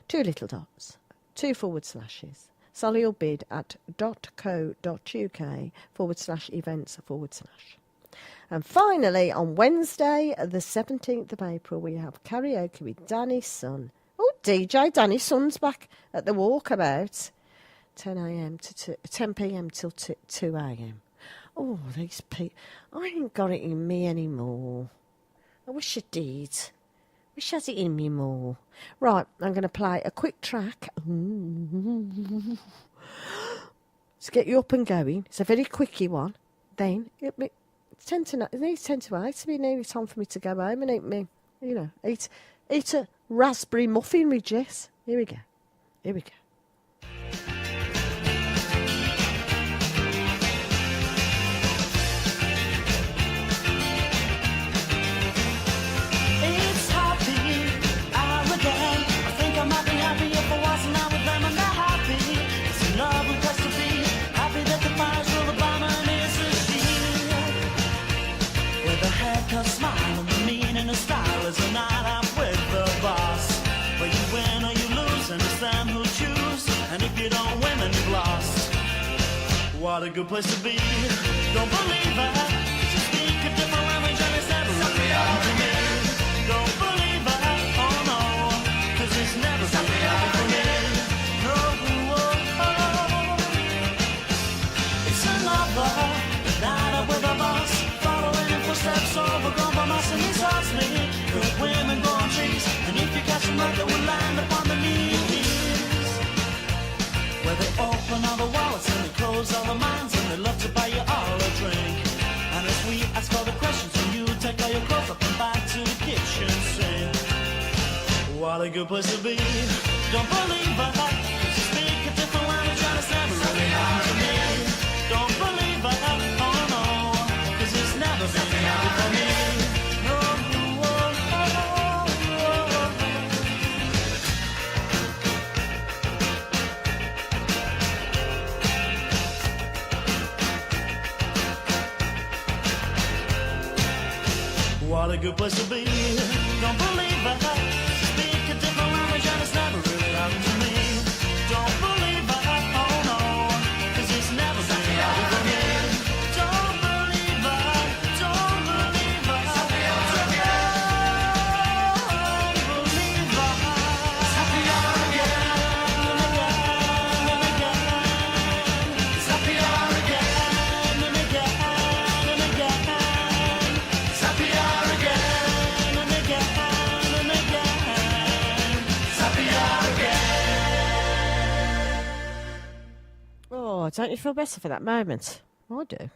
2 little dots, 2 forward slashes, solihullbid.co.uk/events/. And finally, on Wednesday, the 17th of April, we have karaoke with Danny Sun. Oh, DJ Danny Sun's back at the Walkabout. 10 a.m. to 10 p.m. till 2 a.m. Oh, these people. I ain't got it in me anymore. I wish I did. Wish I had it in me more. Right, I'm going to play a quick track. To get you up and going. It's a very quickie one. Then, it's 10 to 8. It's be nearly time for me to go home and eat a raspberry muffin with Jess. Here we go. It's happy hour again. I think I might be happy if I wasn't out with them. I'm not happy. It's a lovely place to be. Happy that the fire's full of bomb and it's a shield. With a haircut, smile, and the meaning of style is a night out with the boss. Where you win or you lose, and it's them who choose. And if you don't win, then you've lost. What a good place to be. Don't believe it. You speak a different language and it's never really happened to me. Don't believe it. Oh no. 'Cause it's never really happened to me. No. It's another night out with a boss. Following in footsteps overgrown by moss and he's hustling. Good women go on trees. And if you catch them right, they will land upon the knees. Where they open all the wallets and they close all the minds and they love to buy you all a drink. And if we ask all the questions and you take all your clothes up and back to the kitchen sink. What a good place to be. Don't believe it. 'Cause you speak a different language and it's never really happened to me. Don't believe it. Oh no. 'Cause it's never really happened for me. No. What a good place to be. Don't believe it. Speak a different language and it's never really happened to me. Don't believe it. Oh no. 'Cause it's never really happened to me. Don't believe it. Don't believe it. Don't believe it. Happy hour again and again and again. It's happy hour again and again and again. It's happy hour again and again and again. It's happy hour again. Oh, don't you feel better for that moment? I do. I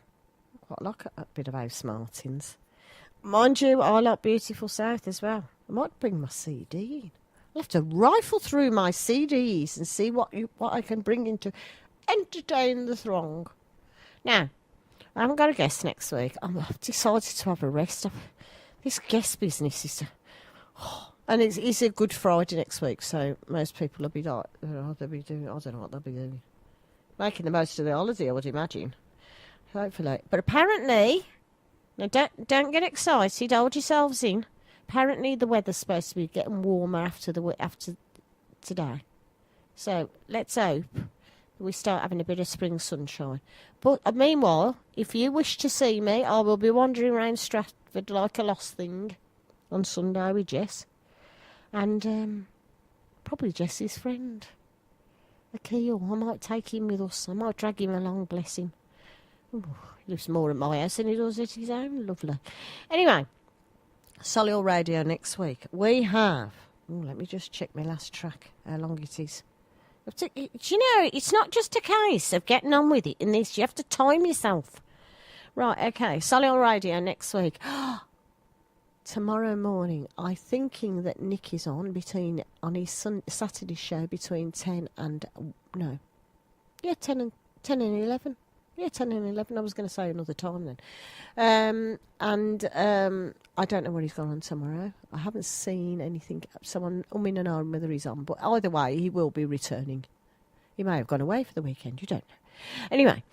quite like a bit of House Martins. Mind you, I like Beautiful South as well. I might bring my CD in. I'll have to rifle through my CDs and see what I can bring in to entertain the throng. Now, I haven't got a guest next week. I've decided to have a rest. This guest business is... and it's a Good Friday next week, so most people will be like, they'll be doing... I don't know what they'll be doing. Making the most of the holiday, I would imagine. Hopefully. But apparently... Now, don't get excited. Hold yourselves in. Apparently, the weather's supposed to be getting warmer after today. So, let's hope we start having a bit of spring sunshine. But meanwhile, if you wish to see me, I will be wandering around Stratford like a lost thing on Sunday with Jess. And probably Jess's friend, Akil. I might take him with us. I might drag him along, bless him. Ooh, he lives more at my house than he does at his own. Lovely. Anyway, Solihull Radio next week. We have... let me just check my last track, how long it is. Do you know, it's not just a case of getting on with it in this. You have to time yourself. Right, okay. Solihull Radio next week. Tomorrow morning, I'm thinking that Nick is on his Saturday show between 10 and... 10 and 11. Yeah, 10 and 11. I was going to say another time then. I don't know what he's got on tomorrow. I haven't seen anything. Someone umming and ahhing whether he's on. But either way, he will be returning. He may have gone away for the weekend. You don't know. Anyway,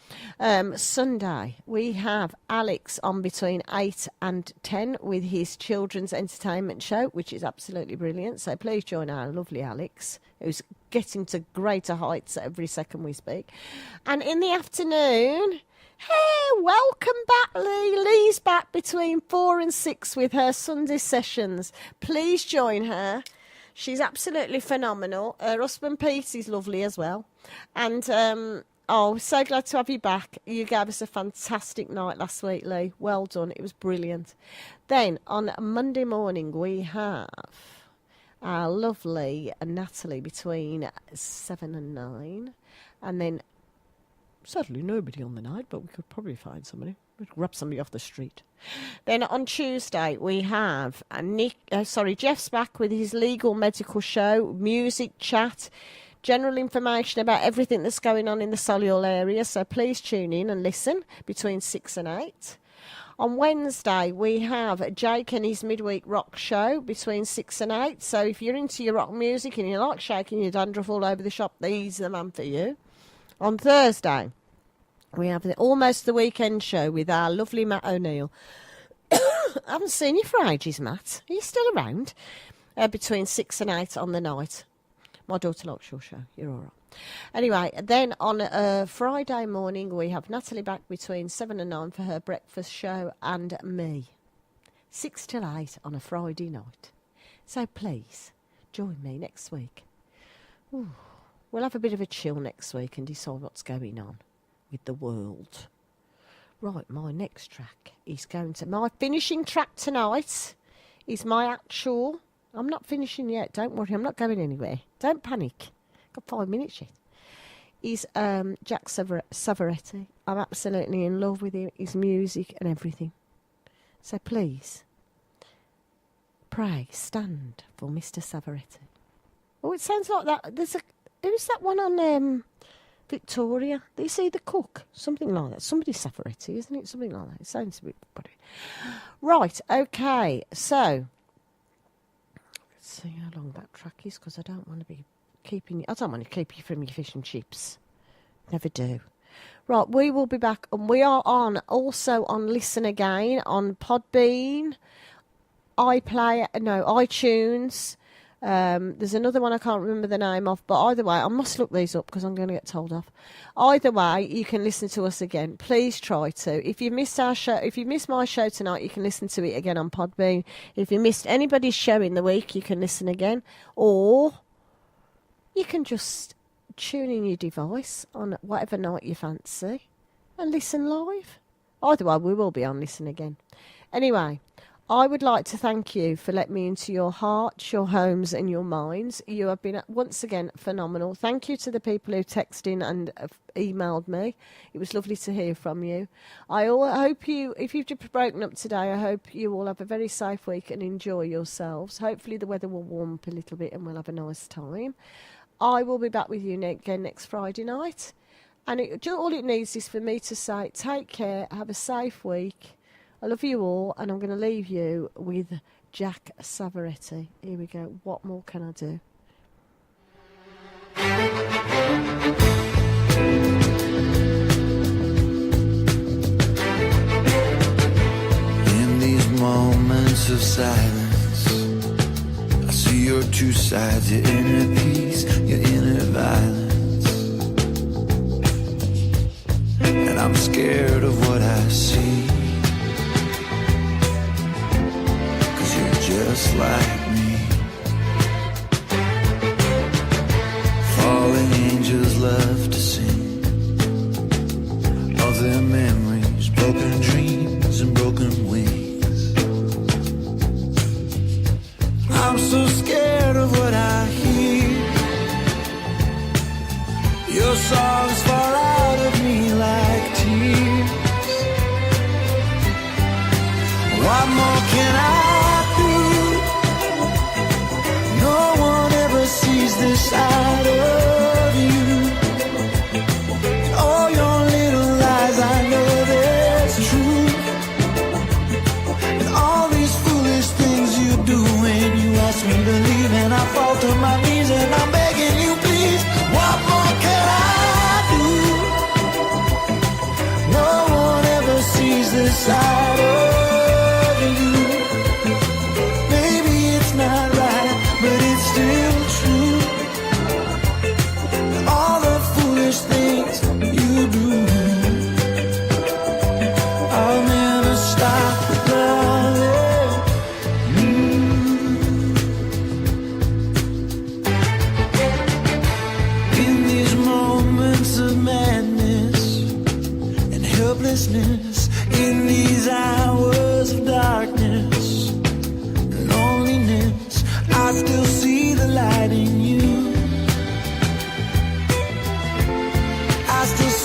Sunday, we have Alex on between 8 and 10 with his children's entertainment show, which is absolutely brilliant. So please join our lovely Alex, who's getting to greater heights every second we speak. And in the afternoon, hey, welcome back, Lee. Lee's back between 4 and 6 with her Sunday sessions. Please join her. She's absolutely phenomenal. Her husband Pete is lovely as well. And so glad to have you back. You gave us a fantastic night last week, Lee. Well done. It was brilliant. Then on Monday morning we have our lovely Natalie between 7 and 9. And then sadly nobody on the night, but we could probably find somebody. We'd grab somebody off the street. Then on Tuesday we have Jeff's back with his legal medical show, music chat, general information about everything that's going on in the Solihull area. So please tune in and listen between 6 and 8. On Wednesday we have Jake and his midweek rock show between 6 and 8. So if you're into your rock music and you like shaking your dandruff all over the shop, he's the man for you. On Thursday we have Almost the Weekend show with our lovely Matt O'Neill. I haven't seen you for ages, Matt. Are you still around? Between 6 and 8 on the night. My daughter likes your show. You're all right. Anyway, then on Friday morning, we have Natalie back between 7 and 9 for her breakfast show, and me. 6 till 8 on a Friday night. So please, join me next week. Ooh, we'll have a bit of a chill next week and decide what's going on with the world. Right, my next track is my finishing track tonight is my actual... I'm not finishing yet, don't worry, I'm not going anywhere. Don't panic. Got 5 minutes yet. Is Jack Savaretti. I'm absolutely in love with him, his music and everything. So please, pray, stand for Mr. Savaretti. Oh, it sounds like that. Who's that one on... Victoria, they say the cook, something like that. Somebody Savaretti, isn't it? Something like that. It sounds a bit funny. Right, okay. So, let's see how long that track is, because I don't want to keep you from your fish and chips. Never do. Right, we will be back, and we are also on Listen Again on Podbean, iTunes. There's another one I can't remember the name of, but either way, I must look these up because I'm going to get told off. Either way, you can listen to us again. Please try to. If you missed our show, if you missed my show tonight, you can listen to it again on Podbean. If you missed anybody's show in the week, you can listen again, or you can just tune in your device on whatever night you fancy and listen live. Either way, we will be on Listen Again. Anyway, I would like to thank you for letting me into your hearts, your homes and your minds. You have been, once again, phenomenal. Thank you to the people who texted in and emailed me. It was lovely to hear from you. I hope you, if you've just broken up today, I hope you all have a very safe week and enjoy yourselves. Hopefully the weather will warm up a little bit and we'll have a nice time. I will be back with you again next Friday night. And all it needs is for me to say, take care, have a safe week. I love you all, and I'm going to leave you with Jack Savaretti. Here we go. What more can I do? In these moments of silence, I see your two sides, your inner peace, your inner violence. And I'm scared of what I see. Just like me, falling angels love to sing of their memories, broken dreams and broken wings. I'm so scared of what I hear. Your songs fall out of me like tears. What more can I this side of you? All your little lies, I know there's truth.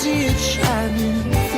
see it shining.